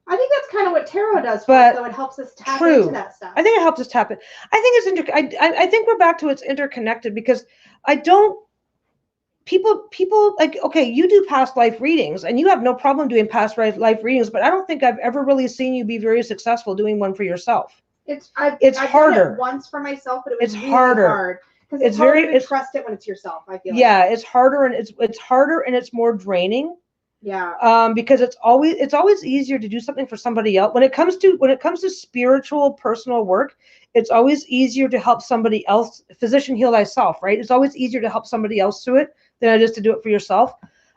I think that's kind of what tarot does for us, though. It helps us tap into that stuff. I think it helps us tap it. I think I think we're back to it's interconnected, because people like, okay, you do past life readings and you have no problem doing past life readings, but I don't think I've ever really seen you be very successful doing one for yourself. I've harder. done it once for myself, but it was really harder. hard. Because it's harder to trust it when it's yourself, I feel. Yeah, it's harder, and it's harder, and it's more draining. Yeah. Because it's always easier to do something for somebody else. When it comes to spiritual personal work, it's always easier to help somebody else. Physician, heal thyself, right? It's always easier to help somebody else do it than it is to do it for yourself.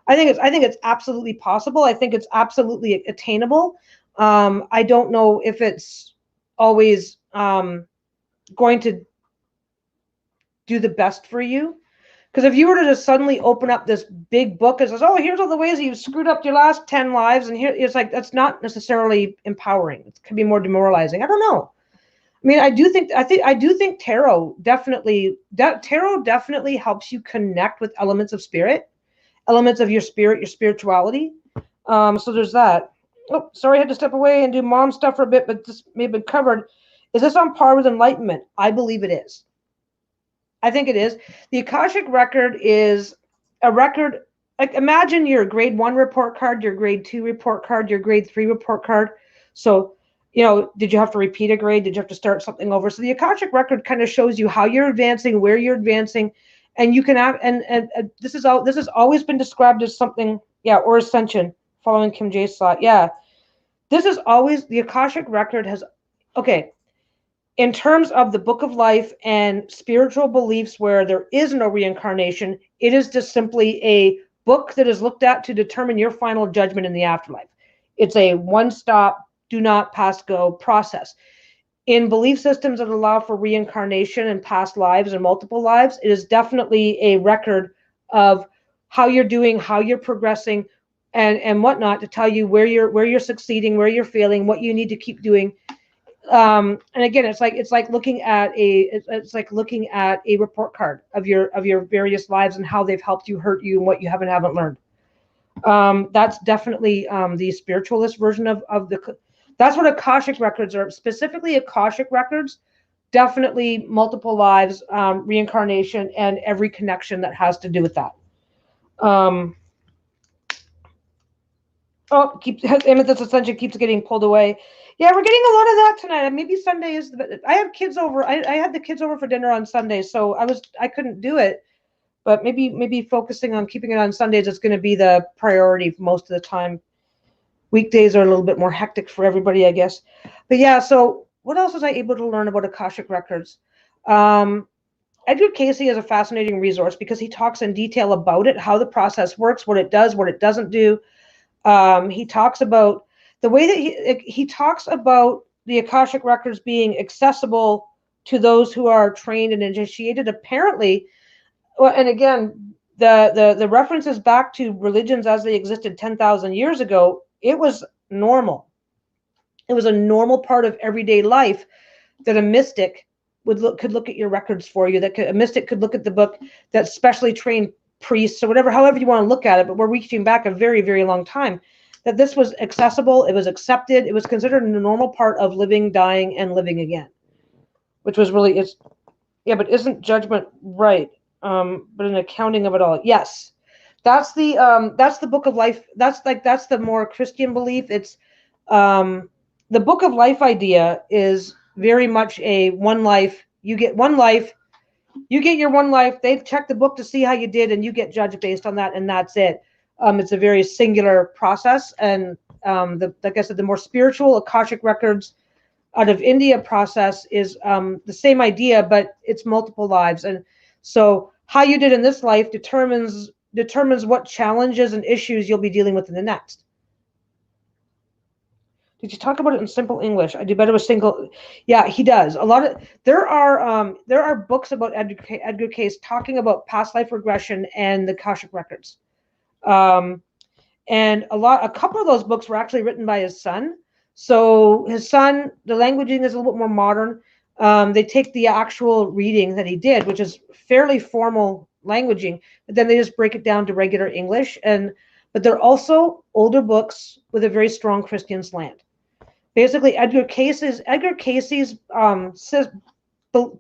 I think it's absolutely possible. I think it's absolutely attainable. I don't know if it's always going to do the best for you. Because if you were to just suddenly open up this big book and says, "Oh, here's all the ways you've screwed up your last 10 lives," and here it's like, that's not necessarily empowering. It can be more demoralizing. I don't know. I mean, I do think tarot definitely helps you connect with elements of spirit, elements of your spirit, your spirituality. So there's that. Oh, sorry, I had to step away and do mom stuff for a bit, but this may have been covered. Is this on par with enlightenment? I believe it is. I think it is. The Akashic record is a record. Like, imagine your grade 1 report card, your grade 2 report card, your grade 3 report card. So, did you have to repeat a grade? Did you have to start something over? So the Akashic record kind of shows you how you're advancing, where you're advancing, and you can have. And this has always been described as something, or ascension, following Kim J's thought. Yeah, this is always the Akashic record has. Okay. In terms of the book of life and spiritual beliefs where there is no reincarnation, it is just simply a book that is looked at to determine your final judgment in the afterlife. It's a one-stop, do not pass go process. In belief systems that allow for reincarnation and past lives and multiple lives, it is definitely a record of how you're doing, how you're progressing, and whatnot, to tell you where you're succeeding, where you're failing, what you need to keep doing. And again, it's like looking at a report card of your various lives and how they've helped you, hurt you, and what you haven't learned. That's definitely the spiritualist version of that's what Akashic records are. Specifically, Akashic records, definitely multiple lives, reincarnation, and every connection that has to do with that. Amethyst Ascension keeps getting pulled away. Yeah, we're getting a lot of that tonight. Maybe Sunday is. I have kids over. I had the kids over for dinner on Sunday, so I couldn't do it. But maybe focusing on keeping it on Sundays is going to be the priority most of the time. Weekdays are a little bit more hectic for everybody, I guess. But yeah, so what else was I able to learn about Akashic records? Edgar Cayce is a fascinating resource because he talks in detail about it, how the process works, what it does, what it doesn't do. He talks about the way that he talks about the Akashic records being accessible to those who are trained and initiated. Apparently, well, and again, the references back to religions as they existed 10,000 years ago, it was normal. It was a normal part of everyday life that a mystic could look at your records for you. A mystic could look at the book, that specially trained priests or whatever, however you want to look at it, but we're reaching back a very, very long time, that this was accessible, it was accepted, it was considered a normal part of living, dying, and living again, which was really, but isn't judgment right? but an accounting of it all. Yes, that's the Book of Life. That's the more Christian belief. It's the Book of Life idea is very much a one life. You get one life. You get your one life. They check the book to see how you did, and you get judged based on that, and that's it. It's a very singular process, and like I said, the more spiritual Akashic Records out of India process is the same idea, but it's multiple lives. And so how you did in this life determines what challenges and issues you'll be dealing with in the next. Did you talk about it in simple English? I do better with single. Yeah, he does. A lot of there are books about Edgar Cayce talking about past life regression and the Akashic Records. And a couple of those books were actually written by his son. So his son, the languaging is a little bit more modern. They take the actual reading that he did, which is fairly formal languaging, but then they just break it down to regular English. But they're also older books with a very strong Christian slant. Basically, Edgar Cayce's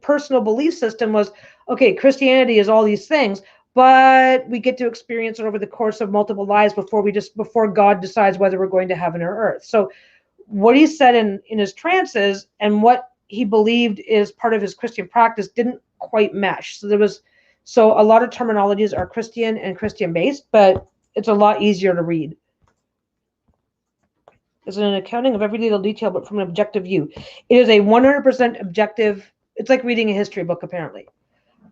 personal belief system was, okay, Christianity is all these things, but we get to experience it over the course of multiple lives before God decides whether we're going to heaven or earth. So what he said in his trances and what he believed is part of his Christian practice didn't quite mesh. So a lot of terminologies are Christian and Christian based, but it's a lot easier to read. It's an accounting of every little detail, but from an objective view. It is a 100% objective. It's like reading a history book, apparently,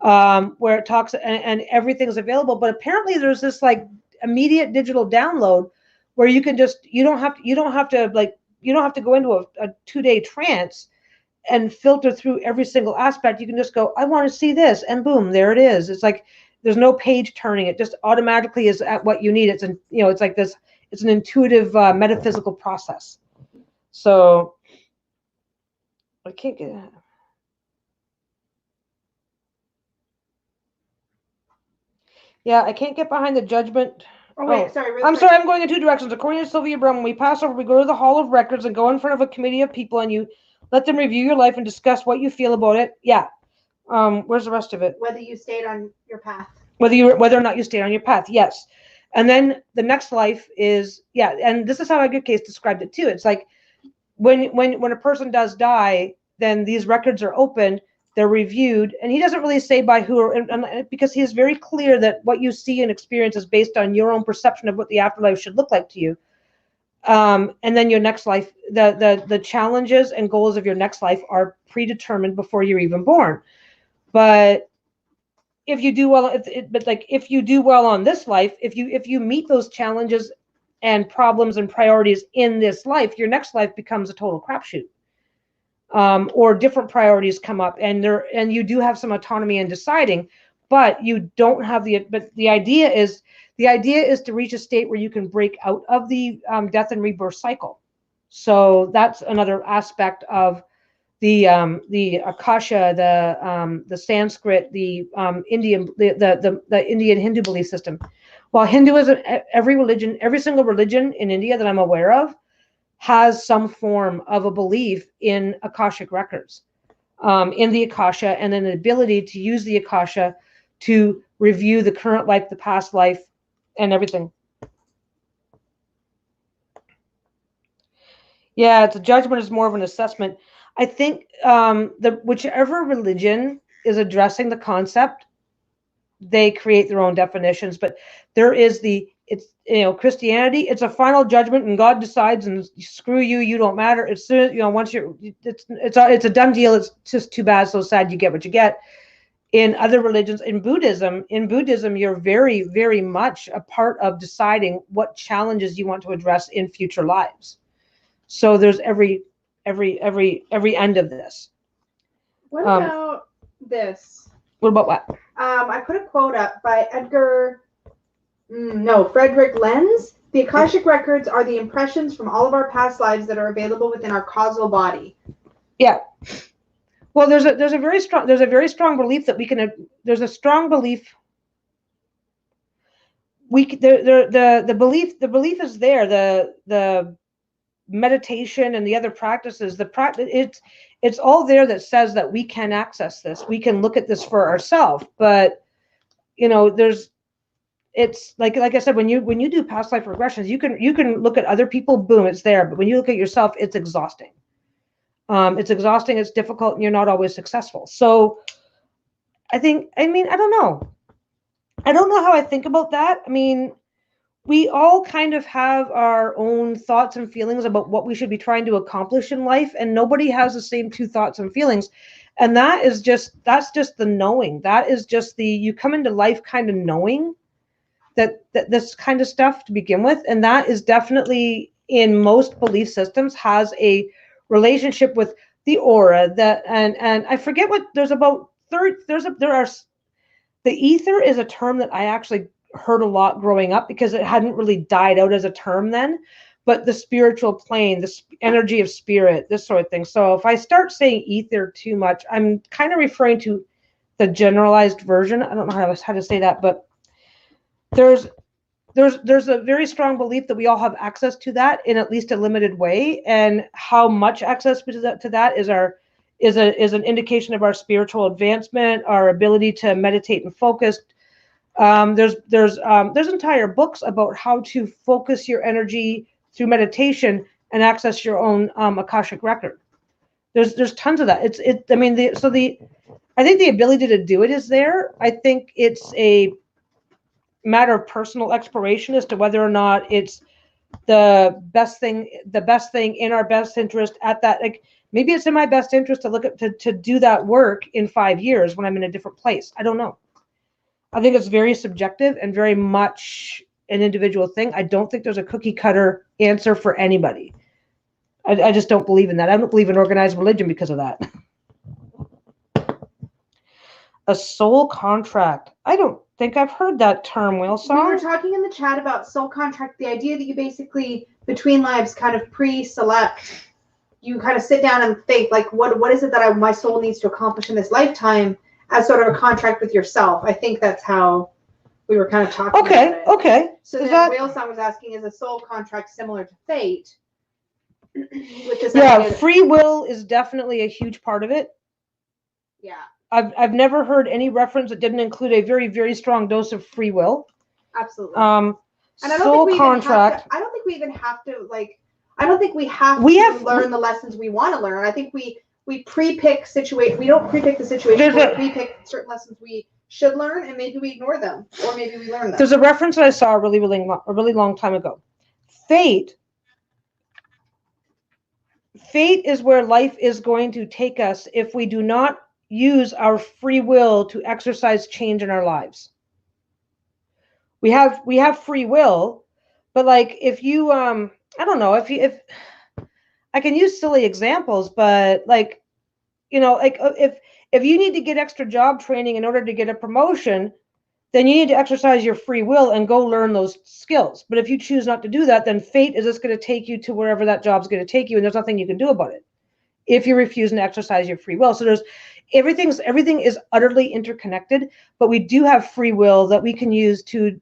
where it talks and everything's available. But apparently, there's this like immediate digital download where you can you don't have to go into a 2-day trance and filter through every single aspect. You can just go, I want to see this, and boom, there it is. It's like there's no page turning. It just automatically is at what you need. It's it's like this. It's an intuitive metaphysical process. So I can't get it. Yeah, I can't get behind the judgment. Oh, wait, sorry. I'm sorry, I'm going in two directions. According to Sylvia Brown, when we pass over, we go to the Hall of Records and go in front of a committee of people, and you let them review your life and discuss what you feel about it. Yeah. Where's the rest of it? Whether you stayed on your path. Whether or not you stayed on your path, yes. And then the next life is, yeah, and this is how Edgar Cayce described it too. It's like when a person does die, then these records are opened, they're reviewed, and he doesn't really say by who, because he is very clear that what you see and experience is based on your own perception of what the afterlife should look like to you. And then your next life, the challenges and goals of your next life are predetermined before you're even born. But if you do well, if you do well on this life, if you meet those challenges and problems and priorities in this life, your next life becomes a total crapshoot. Or different priorities come up, and you do have some autonomy in deciding, but you don't have the idea is to reach a state where you can break out of the death and rebirth cycle. So that's another aspect of the Akasha, the Sanskrit, the Indian, the Indian Hindu belief system. While Hinduism, every single religion in India that I'm aware of has some form of a belief in Akashic Records, in the Akasha, and then the ability to use the Akasha to review the current life, the past life, and everything. Yeah, it's a judgment is more of an assessment. I think whichever religion is addressing the concept, they create their own definitions. But there is Christianity. It's a final judgment, and God decides, and screw you, you don't matter. As soon as once it's a done deal. It's just too bad, so sad. You get what you get. In other religions, in Buddhism, you're very, very much a part of deciding what challenges you want to address in future lives. So there's every end of this. What about this? What about what? I put a quote up by Frederick Lenz. The Akashic Records are the impressions from all of our past lives that are available within our causal body. Yeah. Well, there's a very strong belief that we can. There's a strong belief. The belief is there. The meditation and the other practices, it's all there that says that we can access this. We can look at this for ourselves, but you know, it's like I said, when you do past life regressions, you can look at other people, boom, it's there. But when you look at yourself, it's exhausting. It's exhausting, it's difficult, and you're not always successful. So I don't know. I don't know how I think about that. I mean, we all kind of have our own thoughts and feelings about what we should be trying to accomplish in life, and nobody has the same two thoughts and feelings. And that's just the knowing. That is just you come into life kind of knowing that this kind of stuff to begin with. And that is definitely, in most belief systems, has a relationship with the aura, and I forget what the ether is a term that I actually heard a lot growing up because it hadn't really died out as a term then, but the spiritual plane, the energy of spirit, this sort of thing. So if I start saying ether too much, I'm kind of referring to the generalized version. I don't know how to say that, but there's a very strong belief that we all have access to that in at least a limited way, and how much access to that is an indication of our spiritual advancement, our ability to meditate and focus. There's entire books about how to focus your energy through meditation and access your own Akashic record. There's tons of that. I think the ability to do it is there. I think it's a matter of personal exploration as to whether or not it's the best thing in our best interest at that. Like, maybe it's in my best interest to do that work in 5 years when I'm in a different place. I don't know. I think it's very subjective and very much an individual thing. I don't think there's a cookie cutter answer for anybody. I just don't believe in that. I don't believe in organized religion because of that. A soul contract. I don't think I've heard that term, Whale Song. We were talking in the chat about soul contract, the idea that you basically, between lives, kind of pre-select. You kind of sit down and think, like, what is it that my soul needs to accomplish in this lifetime, as sort of a contract with yourself. I think that's how we were kind of talking about it. Okay. So then Whale Song was asking, is a soul contract similar to fate? With this free will is definitely a huge part of it. Yeah. I've never heard any reference that didn't include a very, very strong dose of free will. Absolutely. And I don't think we even have to learn the lessons we want to learn. I think we pre-pick situation. We don't pre-pick the situation. We pre-pick certain lessons we should learn, and maybe we ignore them, or maybe we learn them. There's a reference that I saw a really long time ago. Fate is where life is going to take us if we do not use our free will to exercise change in our lives. We have free will, but like if you I don't know, if I can use silly examples, but like, you know, like if you need to get extra job training in order to get a promotion, then you need to exercise your free will and go learn those skills. But if you choose not to do that, then fate is just going to take you to wherever that job's going to take you, and there's nothing you can do about it if you refuse to exercise your free will. So everything is utterly interconnected, but we do have free will that we can use to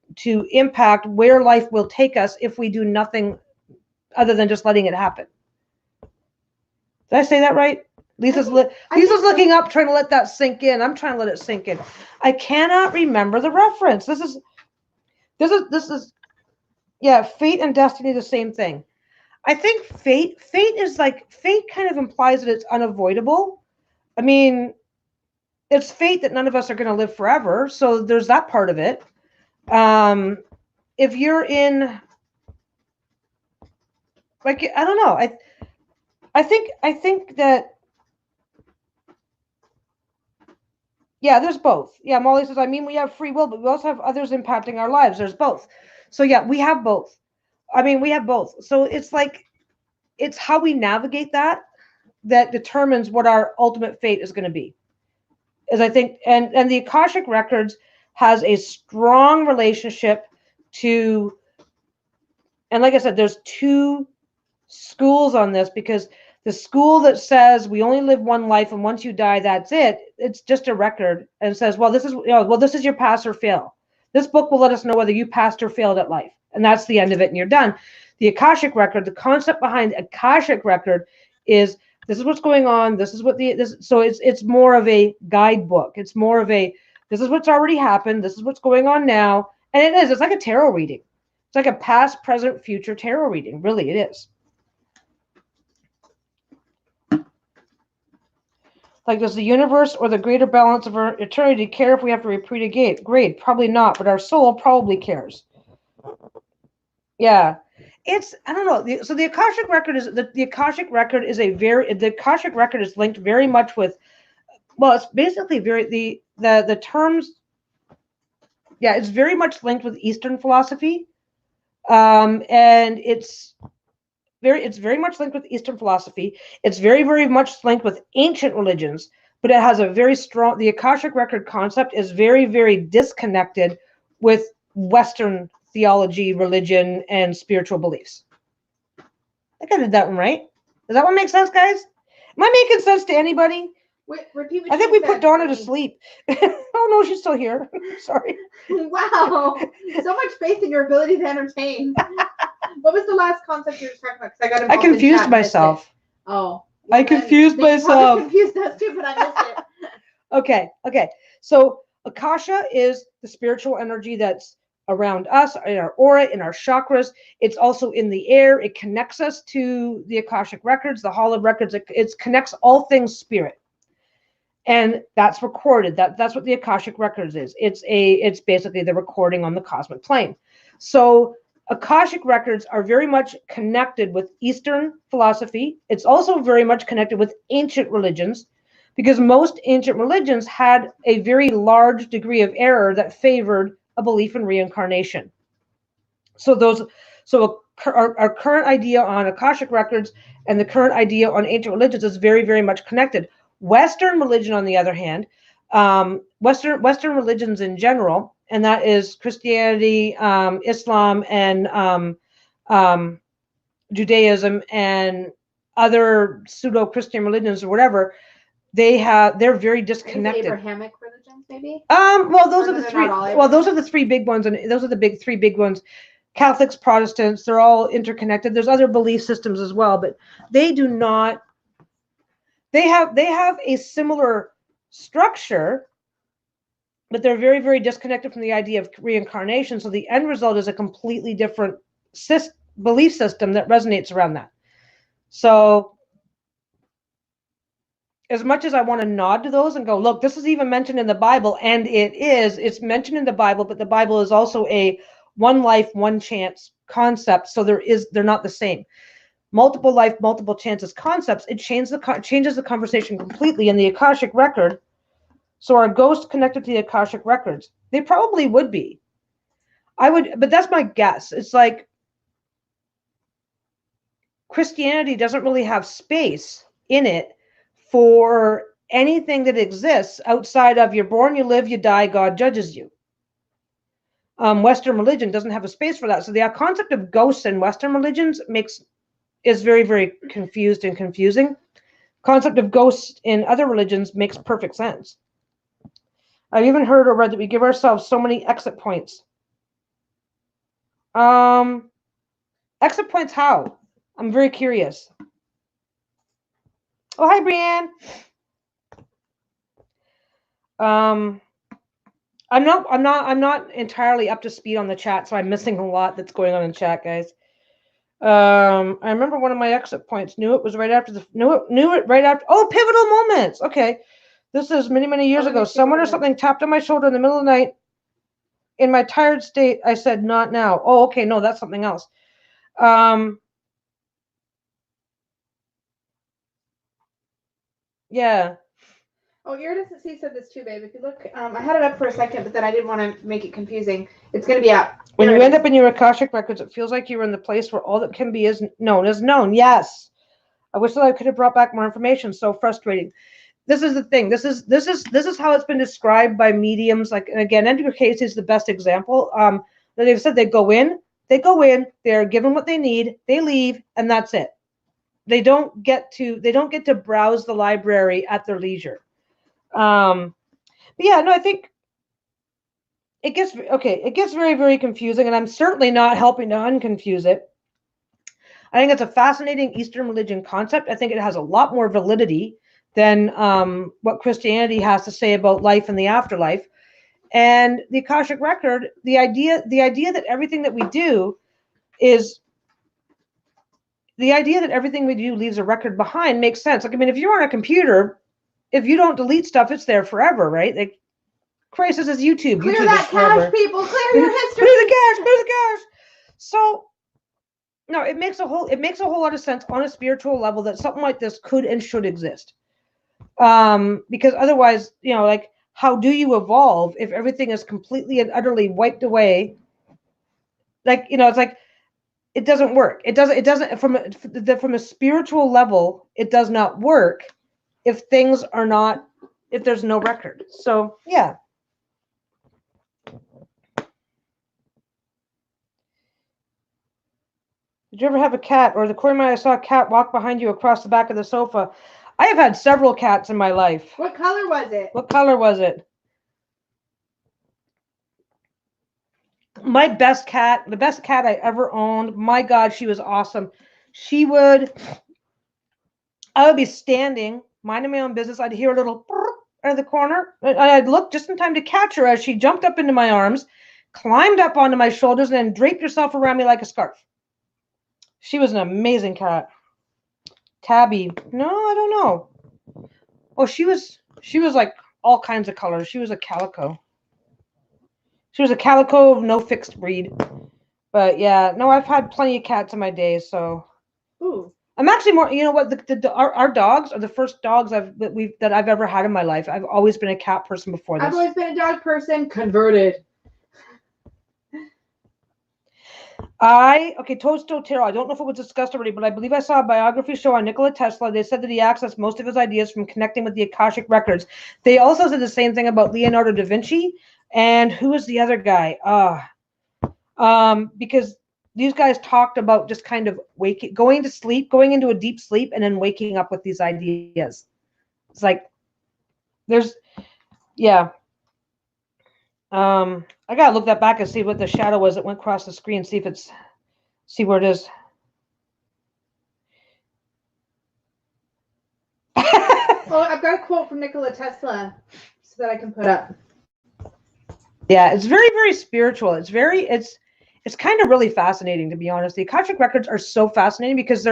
impact where life will take us if we do nothing other than just letting it happen. Did I say that right? Lisa's looking up, trying to let that sink in. I'm trying to let it sink in. I cannot remember the reference. This is fate and destiny, the same thing. I think fate kind of implies that it's unavoidable. I mean, it's fate that none of us are going to live forever. So there's that part of it. If you're in, like, I don't know. I think that, yeah, there's both. Yeah, Molly says, I mean, we have free will, but we also have others impacting our lives. There's both. So yeah, we have both. I mean, we have both. So it's like, it's how we navigate that determines what our ultimate fate is going to be. As I think, and the Akashic Records has a strong relationship to, and like I said, there's two schools on this, because the school that says we only live one life and once you die, that's it. It's just a record, and says, well, this is your pass or fail. This book will let us know whether you passed or failed at life, and that's the end of it, and you're done. The Akashic Record, the concept behind Akashic Record is, this is what's going on. This is what so it's more of a guidebook. It's more of a This is what's already happened. This is what's going on now. And it is. It's like a tarot reading. It's like a past, present, future tarot reading. Really, it is. Like, does the universe or the greater balance of our eternity care if we have to repeat a grade? Probably not, but our soul probably cares. Yeah. I don't know. So the Akashic record is the Akashic record is the Akashic record is linked very much with, well, it's basically the terms. Yeah, it's very much linked with Eastern philosophy. And it's very much linked with Eastern philosophy. It's very, very much linked with ancient religions, but it has a very strong, the Akashic record concept is very, very disconnected with Western theology, religion, and spiritual beliefs. I think I did that one right. Does that one make sense, guys? Am I making sense to anybody? Wait, repeat what I think we put Donna to sleep. Oh no, she's still here. Sorry. Wow. So much faith in your ability to entertain. What was the last concept you were talking about? Because I confused myself. Oh. I confused myself. Confused us too, but I missed it. Okay. So Akasha is the spiritual energy that's around us, in our aura, in our chakras. It's also in the air. It connects us to the Akashic records, the Hall of Records. It connects all things spirit. And that's recorded. That's what the Akashic Records is. It's basically the recording on the cosmic plane. So Akashic Records are very much connected with Eastern philosophy. It's also very much connected with ancient religions, because most ancient religions had a very large degree of error that favored a belief in reincarnation. So our current idea on Akashic Records and the current idea on ancient religions is very, very much connected. Western religion, on the other hand, Western religions in general, and that is Christianity, Islam, and Judaism, and other pseudo-Christian religions or whatever, they're very disconnected. Abrahamic religions, maybe. Well, those are the three. Well, those are the three big ones, and those are the three big ones. Catholics, Protestants, they're all interconnected. There's other belief systems as well, but they do not. They have a similar structure, but they're very, very disconnected from the idea of reincarnation. So the end result is a completely different belief system that resonates around that. So as much as I want to nod to those and go, look, this is even mentioned in the Bible, and it's mentioned in the Bible, but the Bible is also a one life, one chance concept. So they're not the same. Multiple life, multiple chances concepts, it changes the conversation completely. In the Akashic record, so are ghosts connected to the Akashic records? They probably would be. But that's my guess. It's like Christianity doesn't really have space in it for anything that exists outside of you're born, you live, you die, God judges you. Western religion doesn't have a space for that. So the concept of ghosts in Western religions is very, very confused and confusing. Concept of ghosts in other religions makes perfect sense. I've even heard or read that we give ourselves so many exit points. Exit points how? I'm very curious. Oh, hi, Brianne. I'm not entirely up to speed on the chat, so I'm missing a lot that's going on in chat, guys. I remember one of my exit points. Knew it right after. Oh, pivotal moments. Okay, this is many, many years ago. Someone or something tapped on my shoulder in the middle of the night. In my tired state, I said, "Not now." Oh, okay, no, that's something else. Yeah. Oh, Iridescent Sea said this too, babe. If you look, I had it up for a second, but then I didn't want to make it confusing. It's going to be up. When you end up in your Akashic records, it feels like you're in the place where all that can be is known. Yes. I wish that I could have brought back more information. So frustrating. This is the thing. This is how it's been described by mediums. Like, and again, Edgar Cayce is the best example. They've said they go in, they're given what they need, they leave, and that's it. They don't get to browse the library at their leisure. But yeah, no, I think it gets very, very confusing, and I'm certainly not helping to unconfuse it. I think it's a fascinating Eastern religion concept. I think it has a lot more validity than what Christianity has to say about life and the afterlife. And the Akashic record, the idea that everything that we do is the idea that everything we do leaves a record behind makes sense. Like, I mean, if you're on a computer, if you don't delete stuff, it's there forever, right? Like, Christ, this is YouTube. Clear YouTube that cache, people. Clear your history. Clear the cache. Clear the cache. So, no, it makes a whole lot of sense on a spiritual level that something like this could and should exist. Because otherwise, you know, like, how do you evolve if everything is completely and utterly wiped away? Like, you know, it's like, it doesn't work. It doesn't from a spiritual level, it does not work if things are not, if there's no record. So yeah. Did you ever have a cat, or the corner I saw a cat walk behind you across the back of the sofa? I have had several cats in my life. What color was it? What color was it? My best cat, the best cat I ever owned. My God, she was awesome. I would be standing, minding my own business. I'd hear a little out of the corner. And I'd look just in time to catch her as she jumped up into my arms, climbed up onto my shoulders, and then draped herself around me like a scarf. She was an amazing cat. Tabby. No, I don't know. Oh, she was like all kinds of colors. She was a calico. She was a calico of no fixed breed. But yeah, no, I've had plenty of cats in my days, so. Ooh. I'm actually more, you know what, our dogs are the first dogs that I've ever had in my life. I've always been a cat person before this. I've always been a dog person, converted. Toadstool Tarot. I don't know if it was discussed already, but I believe I saw a biography show on Nikola Tesla. They said that he accessed most of his ideas from connecting with the Akashic records. They also said the same thing about Leonardo da Vinci. And who was the other guy? Because these guys talked about just kind of going to sleep, going into a deep sleep, and then waking up with these ideas. It's like, yeah. I gotta look that back and see what the shadow was that went across the screen. See where it is. Well, I've got a quote from Nikola Tesla so that I can put up. Yeah, it's very, very spiritual. It's kind of really fascinating, to be honest. The Akashic records are so fascinating because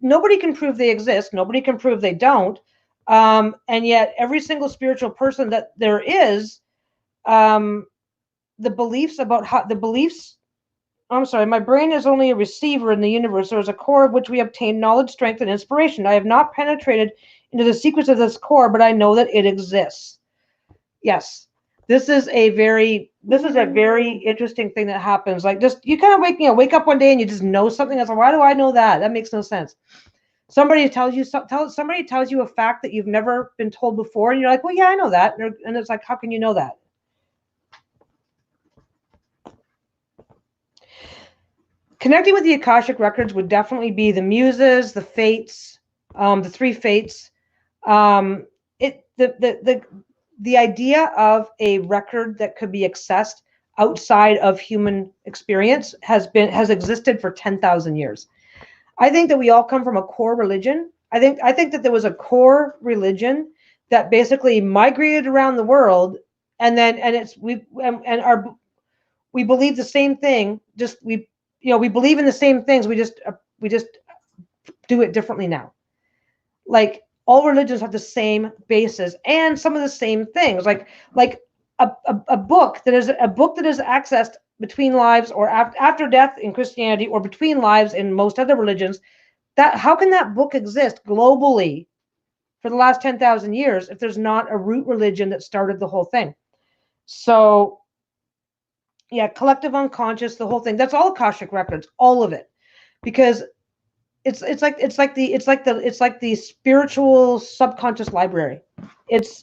nobody can prove they exist. Nobody can prove they don't. And yet every single spiritual person that there is, my brain is only a receiver in the universe. There is a core of which we obtain knowledge, strength, and inspiration. I have not penetrated into the secrets of this core, but I know that it exists. Yes. This is a very interesting thing that happens. Like, just, you kind of wake up one day and you just know something. That's like, why do I know that? That makes no sense. Somebody tells you a fact that you've never been told before, and you're like, well, yeah, I know that. And it's like, how can you know that? Connecting with the Akashic records would definitely be the muses, the fates, the three fates. The idea of a record that could be accessed outside of human experience has existed for 10,000 years. I think that we all come from a core religion. I think that there was a core religion that basically migrated around the world, and we believe the same thing. We believe in the same things. We just do it differently now. Like, all religions have the same basis and some of the same things. Like a book that is accessed between lives or after death in Christianity, or between lives in most other religions. How can that book exist globally for the last 10,000 years if there's not a root religion that started the whole thing? So yeah, collective unconscious, the whole thing. That's all Akashic records, all of it, because it's like the spiritual subconscious library. It's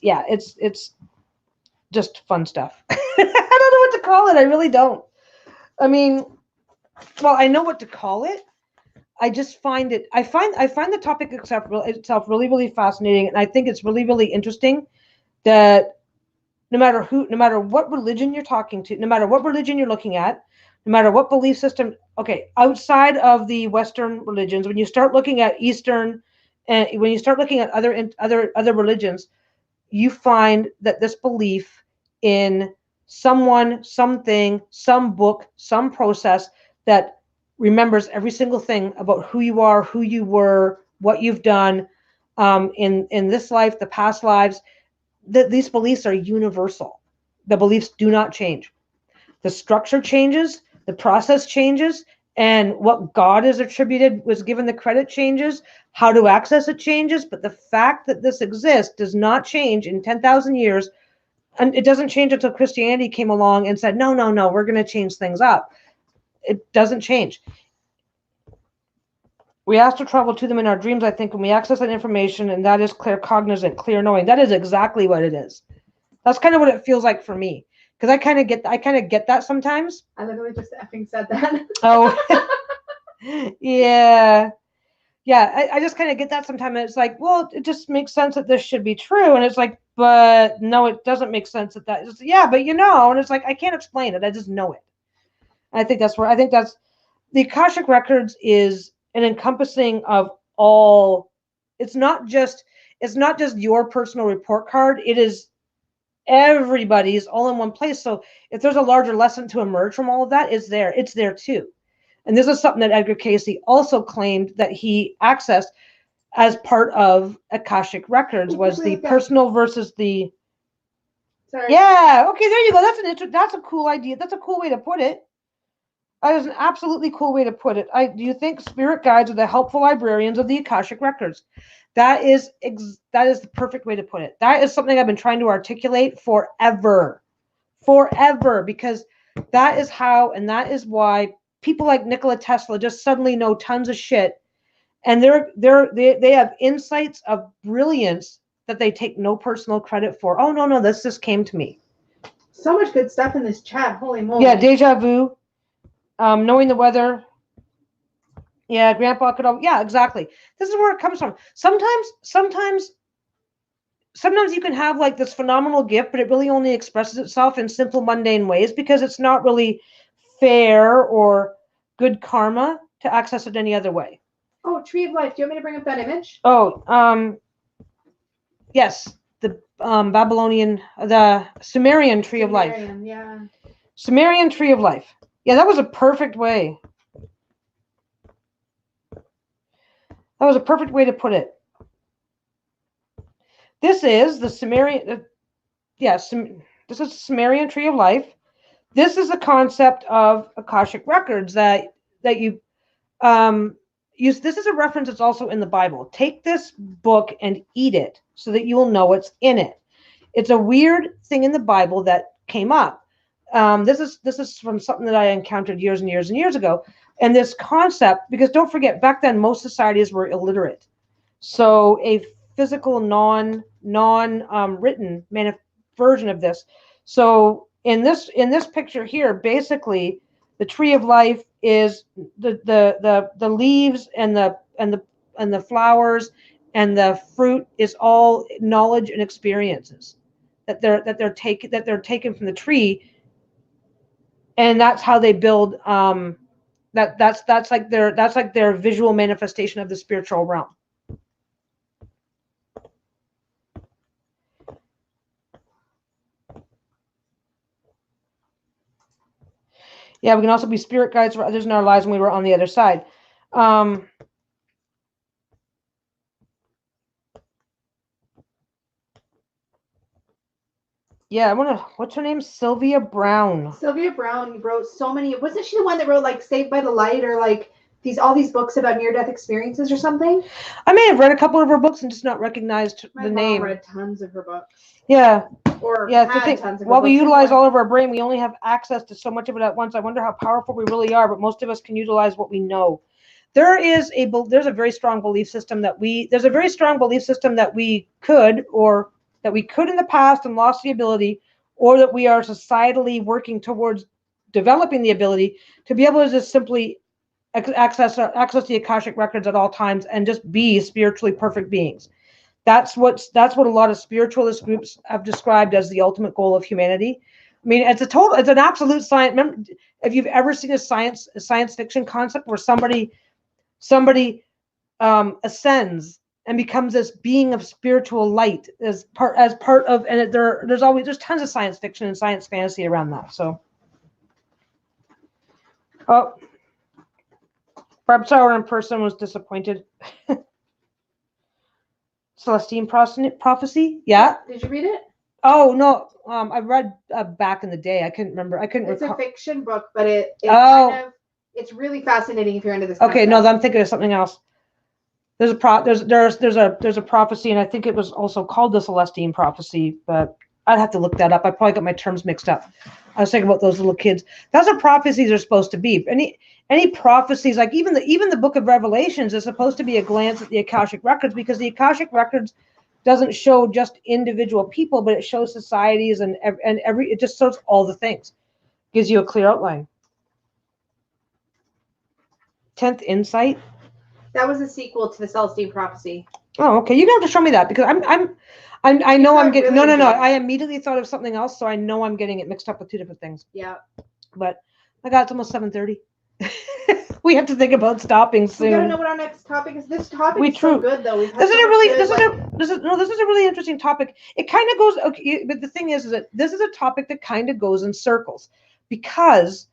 just fun stuff. I don't know what to call it. I really don't. I mean, well, I know what to call it. I just find the topic itself really, really fascinating, and I think it's really, really interesting that no matter what religion you're talking to, no matter what religion you're looking at, no matter what belief system, okay, outside of the Western religions, when you start looking at Eastern, and when you start looking at other religions, you find that this belief in someone, something, some book, some process that remembers every single thing about who you are, who you were, what you've done in this life, the past lives, these beliefs are universal. The beliefs do not change. The structure changes, the process changes, and what God is attributed, was given the credit changes, how to access it changes, but the fact that this exists does not change in 10,000 years, and it doesn't change until Christianity came along and said, no, we're going to change things up. It doesn't change. We ask to travel to them in our dreams, I think, when we access that information, and that is claircognizant, clear knowing. That is exactly what it is. That's kind of what it feels like for me. Because I kind of get that sometimes. I literally just effing said that. Oh, yeah. Yeah, I just kind of get that sometimes. It's like, well, it just makes sense that this should be true. And it's like, but no, it doesn't make sense that is, yeah, but and it's like, I can't explain it. I just know it. And I think that's the Akashic Records is an encompassing of all. It's not just your personal report card. It is everybody's all in one place. So if there's a larger lesson to emerge from all of that, it's there too. And this is something that Edgar Cayce also claimed that he accessed as part of Akashic Records, was the personal versus the. Sorry. Yeah. Okay. There you go. That's a cool idea. That's a cool way to put it. That is an absolutely cool way to put it. Do you think spirit guides are the helpful librarians of the Akashic Records? That is the perfect way to put it. That is something I've been trying to articulate forever, because that is how, and that is why people like Nikola Tesla just suddenly know tons of shit, and they have insights of brilliance that they take no personal credit for. Oh no, this just came to me. So much good stuff in this chat. Holy moly. Yeah, deja vu. Knowing the weather. Yeah, Grandpa could. Yeah, exactly. This is where it comes from. Sometimes you can have like this phenomenal gift, but it really only expresses itself in simple, mundane ways because it's not really fair or good karma to access it any other way. Oh, Tree of Life. Do you want me to bring up that image? Oh, yes. The the Sumerian Tree of Life. Yeah. Sumerian Tree of Life. Yeah, that was a perfect way. That was a perfect way to put it. This is the Sumerian. This is the Sumerian Tree of Life. This is a concept of Akashic Records that you use. This is a reference that's also in the Bible. Take this book and eat it so that you will know what's in it. It's a weird thing in the Bible that came up. This is from something that I encountered years and years and years ago. And this concept, because don't forget, back then most societies were illiterate. So a physical non-written version of this. So in this picture here, basically the Tree of Life is the leaves and the flowers and the fruit is all knowledge and experiences that they're taken from the tree, and that's how they build. That's like their visual manifestation of the spiritual realm. Yeah, we can also be spirit guides for others in our lives when we were on the other side. Yeah, what's her name? Sylvia Brown. Sylvia Brown wrote so many. Wasn't she the one that wrote like Saved by the Light or like all these books about near-death experiences or something? I may have read a couple of her books and just not recognized the name. My mom read tons of her books. Yeah. Or had tons of her while books. We utilize all of our brain, we only have access to so much of it at once. I wonder how powerful we really are, but most of us can utilize what we know. There's a very strong belief system that we could in the past and lost the ability, or that we are societally working towards developing the ability to be able to just simply access the Akashic Records at all times and just be spiritually perfect beings. That's what a lot of spiritualist groups have described as the ultimate goal of humanity. I mean, it's an absolute science. Remember, if you've ever seen a science fiction concept where somebody ascends and becomes this being of spiritual light as part of, and there's tons of science fiction and science fantasy around that. So, oh, Barb Sauer in person was disappointed. Celestine prophecy, yeah. Did you read it? Oh no, I read back in the day. I couldn't remember. I couldn't. It's recall. a fiction book, but it's really fascinating if you're into this. Okay, no, I'm thinking of something else. There's a prophecy, and I think it was also called the Celestine prophecy, but I'd have to look that up. I probably got my terms mixed up. I was thinking about those little kids. That's what prophecies are supposed to be. Any prophecies, like even the Book of Revelations, is supposed to be a glance at the Akashic Records, because the Akashic Records doesn't show just individual people, but it shows societies and it just shows all the things. Gives you a clear outline. 10th Insight. That was a sequel to the Celestine prophecy. Oh, okay. You're gonna have to show me that, because I know I'm getting really no. I immediately thought of something else, so I know I'm getting it mixed up with two different things. Yeah. But my God, it's almost 7:30. We have to think about stopping soon. We gotta know what our next topic is. This topic is so good, though. This is a really interesting topic. It kind of goes, okay, but the thing is that this is a topic that kind of goes in circles, because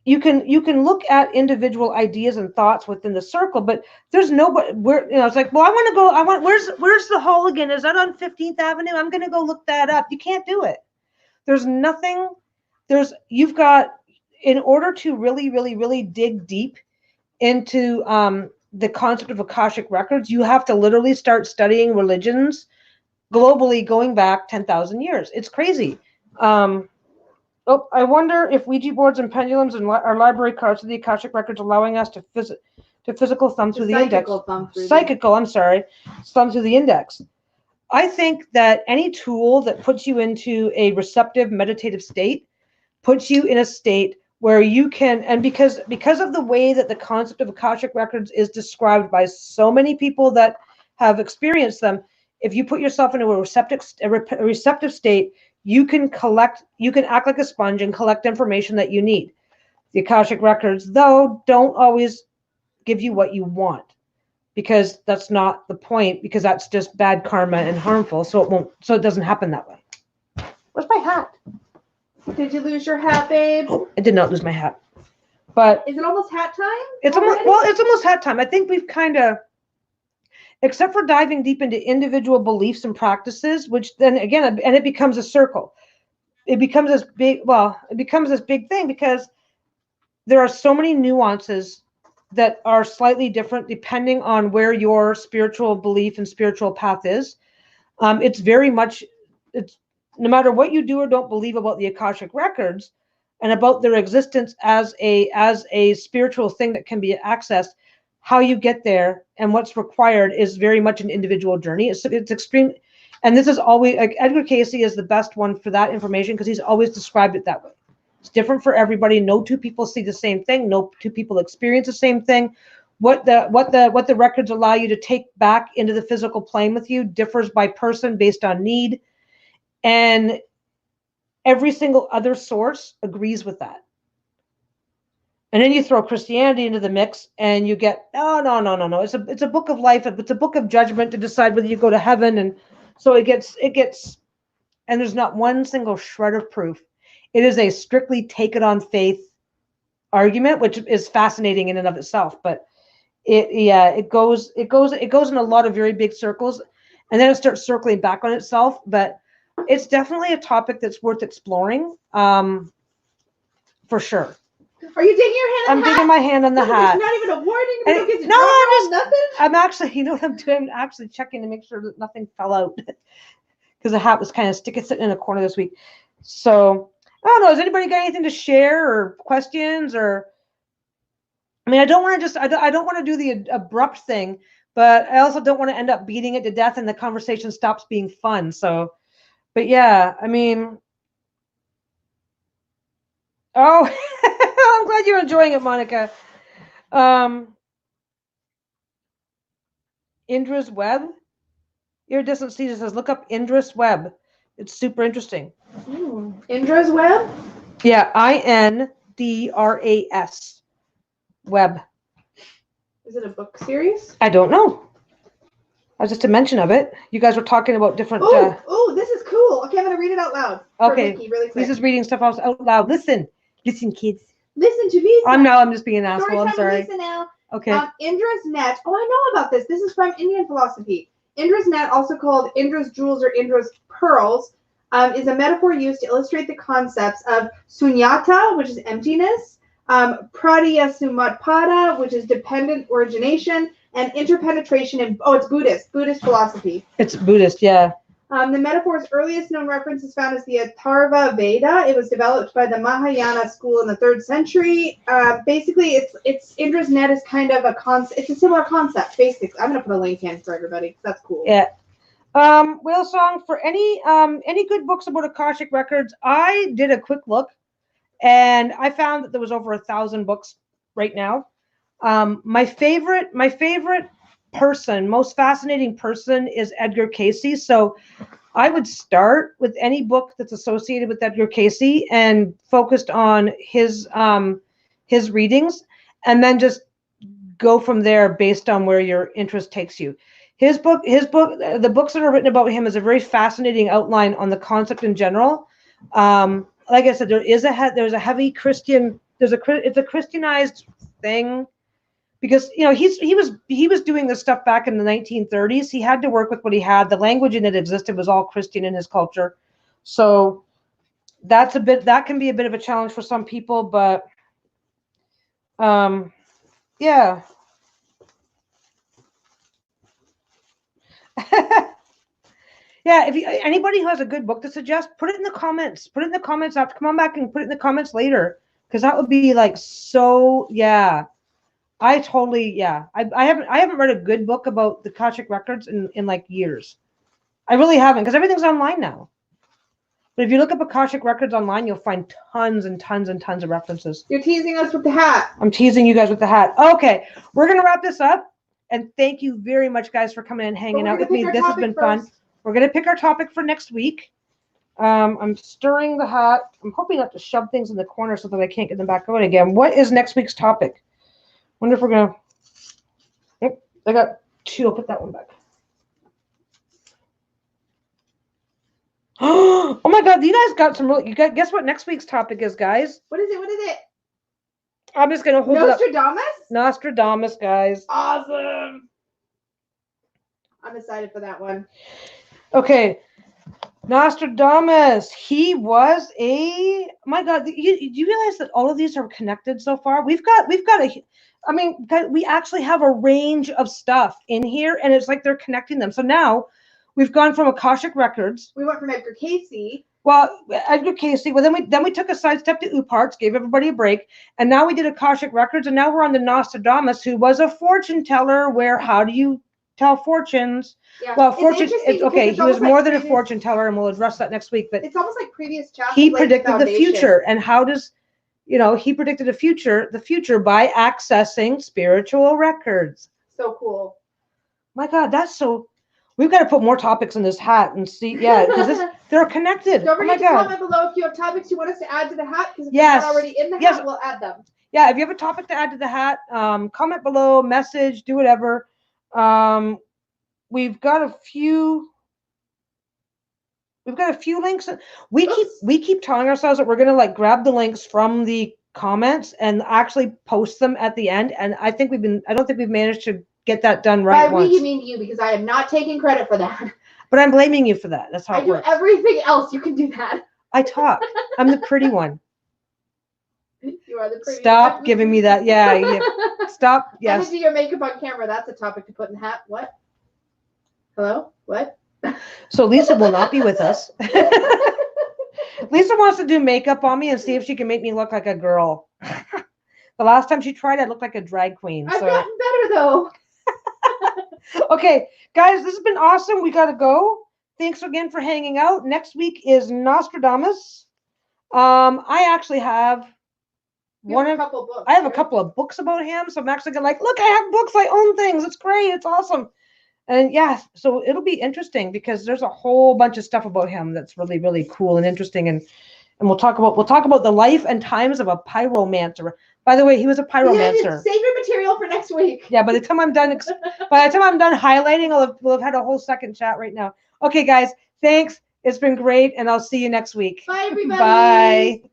you can look at individual ideas and thoughts within the circle, but there's nobody. It's like, well, where's the hall again? Is that on 15th Avenue? I'm gonna go look that up. You can't do it. There's nothing. You've got, in order to really, really, really dig deep into the concept of Akashic Records, you have to literally start studying religions globally going back 10,000 years. It's crazy. I wonder if Ouija boards and pendulums and our library cards of the Akashic Records allowing us to physical thumb through the index. Thumb through the index. I think that any tool that puts you into a receptive meditative state puts you in a state where you can, and because of the way that the concept of Akashic Records is described by so many people that have experienced them, if you put yourself into a receptive state, you can act like a sponge and collect information that you need. The Akashic Records, though, don't always give you what you want, because that's not the point, because that's just bad karma and harmful, so it doesn't happen that way. Where's my hat? Did you lose your hat, babe? Oh, I did not lose my hat. But is it almost hat time? It's almost hat time. I think we've kind of, except for diving deep into individual beliefs and practices, which then again, and it becomes a circle. It becomes this big thing, because there are so many nuances that are slightly different depending on where your spiritual belief and spiritual path is. It's no matter what you do or don't believe about the Akashic Records and about their existence as a spiritual thing that can be accessed, how you get there and what's required is very much an individual journey. It's extreme. And this is always, like, Edgar Cayce is the best one for that information, because he's always described it that way. It's different for everybody. No two people see the same thing. No two people experience the same thing. What the records allow you to take back into the physical plane with you differs by person based on need. And every single other source agrees with that. And then you throw Christianity into the mix, and you get, no. It's a book of life. It's a book of judgment to decide whether you go to heaven. And so it gets, and there's not one single shred of proof. It is a strictly take it on faith argument, which is fascinating in and of itself. But it goes in a lot of very big circles, and then it starts circling back on itself. But it's definitely a topic that's worth exploring, for sure. Are you digging your hand? I'm digging my hand on the hat. There's not even a warning. No, I'm actually, you know what I'm doing? I'm actually checking to make sure that nothing fell out, because the hat was kind of sitting in a corner this week. So I don't know. Has anybody got anything to share or questions? Or, I mean, I don't want to do the abrupt thing, but I also don't want to end up beating it to death and the conversation stops being fun. So, but yeah, I mean, oh, I'm glad you're enjoying it, Monica. Indra's Web. Iridescent Caesar says, look up Indra's Web. It's super interesting. Indra's Web? Yeah, INDRAS Web. Is it a book series? I don't know. was just a mention of it. You guys were talking about different. Oh, this is cool. Okay, I'm gonna read it out loud. Okay, Mickey, really quick. Lisa's reading stuff out loud. Listen, kids. Listen to Lisa. I'm just being an asshole. Story I'm time sorry. with Lisa now. Okay. Indra's net. Oh, I know about this. This is from Indian philosophy. Indra's net, also called Indra's jewels or Indra's pearls, is a metaphor used to illustrate the concepts of sunyata, which is emptiness, pratyasumutpada, which is dependent origination, and interpenetration in, it's Buddhist philosophy. It's Buddhist, yeah. The metaphor's earliest known reference is found as the Atharva Veda. It was developed by the Mahayana school in the 3rd century. Basically, it's Indra's net is kind of a concept. It's a similar concept, basically. I'm gonna put a link in for everybody. That's cool. Yeah. Whale Song, for any good books about Akashic Records, I did a quick look, and I found that there was over 1,000 books right now. My favorite person, most fascinating person, is Edgar Cayce. So I would start with any book that's associated with Edgar Cayce and focused on his readings, and then just go from there based on where your interest takes you. The books that are written about him is a very fascinating outline on the concept in general. Like I said, there's a heavy Christian, it's a Christianized thing. Because he was doing this stuff back in the 1930s. He had to work with what he had. The language that existed was all Christian in his culture, so that can be a bit of a challenge for some people. But yeah. Yeah, if anybody who has a good book to suggest, put it in the comments. Put it in the comments after. Come on back and put it in the comments later, because that would be like so. Yeah. I haven't read a good book about the Akashic Records in like years. I really haven't, because everything's online now. But if you look up Akashic Records online, you'll find tons and tons and tons of references. You're teasing us with the hat. I'm teasing you guys with the hat. Okay, we're gonna wrap this up, and thank you very much, guys, for coming and hanging out with me. This has been fun. We're gonna pick our topic for next week. I'm stirring the hat. I'm hoping not to shove things in the corner so that I can't get them back out again. What is next week's topic? Wonder if we're gonna. Yep, I got 2. I'll put that one back. Oh my God! You guys got some really. Guess what next week's topic is, guys? What is it? I'm just gonna hold it up. Nostradamus? Nostradamus, guys. Awesome. I'm excited for that one. Okay, Nostradamus. He was a. My God! You realize that all of these are connected so far? We've got a. I mean, we actually have a range of stuff in here, and it's like they're connecting them. So now we've gone from Akashic Records. We went from Edgar Cayce. Well, Edgar Cayce. Well, then we took a sidestep to Uparts, gave everybody a break, and now we did Akashic Records, and now we're on to Nostradamus, who was a fortune teller. How do you tell fortunes? Yeah. Well, fortune. Okay. He was more than a fortune teller, and we'll address that next week. But it's almost like previous chapters. He predicted the future, and how does? He predicted the future by accessing spiritual records. So cool. My God, that's so. We've got to put more topics in this hat and see. Yeah, because they're connected. Don't forget to comment below if you have topics you want us to add to the hat. Because if yes. they're not already in the hat, we'll add them. Yeah, if you have a topic to add to the hat, comment below, message, do whatever. We've got a few. We've got a few links. We keep telling ourselves that we're gonna like grab the links from the comments and actually post them at the end. And I don't think we've managed to get that done right. By we, you mean you, because I am not taking credit for that. But I'm blaming you for that. That's how it works. I do everything else. You can do that. I talk. I'm the pretty one. You are the pretty Stop one. giving me that. Yeah. Stop. Yes. Let me do your makeup on camera. That's a topic to put in the hat. What? Hello? What? So Lisa will not be with us. Lisa wants to do makeup on me and see if she can make me look like a girl. The last time she tried, I looked like a drag queen. I've gotten better though. Okay, guys, this has been awesome. We got to go. Thanks again for hanging out. Next week is Nostradamus. I actually have I have a couple of books about him, so I'm actually gonna look, I have books, I own things. It's great. It's awesome. And yeah, so it'll be interesting because there's a whole bunch of stuff about him that's really, really cool and interesting. And we'll talk about the life and times of a pyromancer. By the way, he was a Yeah, pyromancer. save your material for next week. Yeah, by the time I'm done highlighting, we'll have had a whole second chat right now. Okay, guys, thanks. It's been great, and I'll see you next week. Bye, everybody. Bye.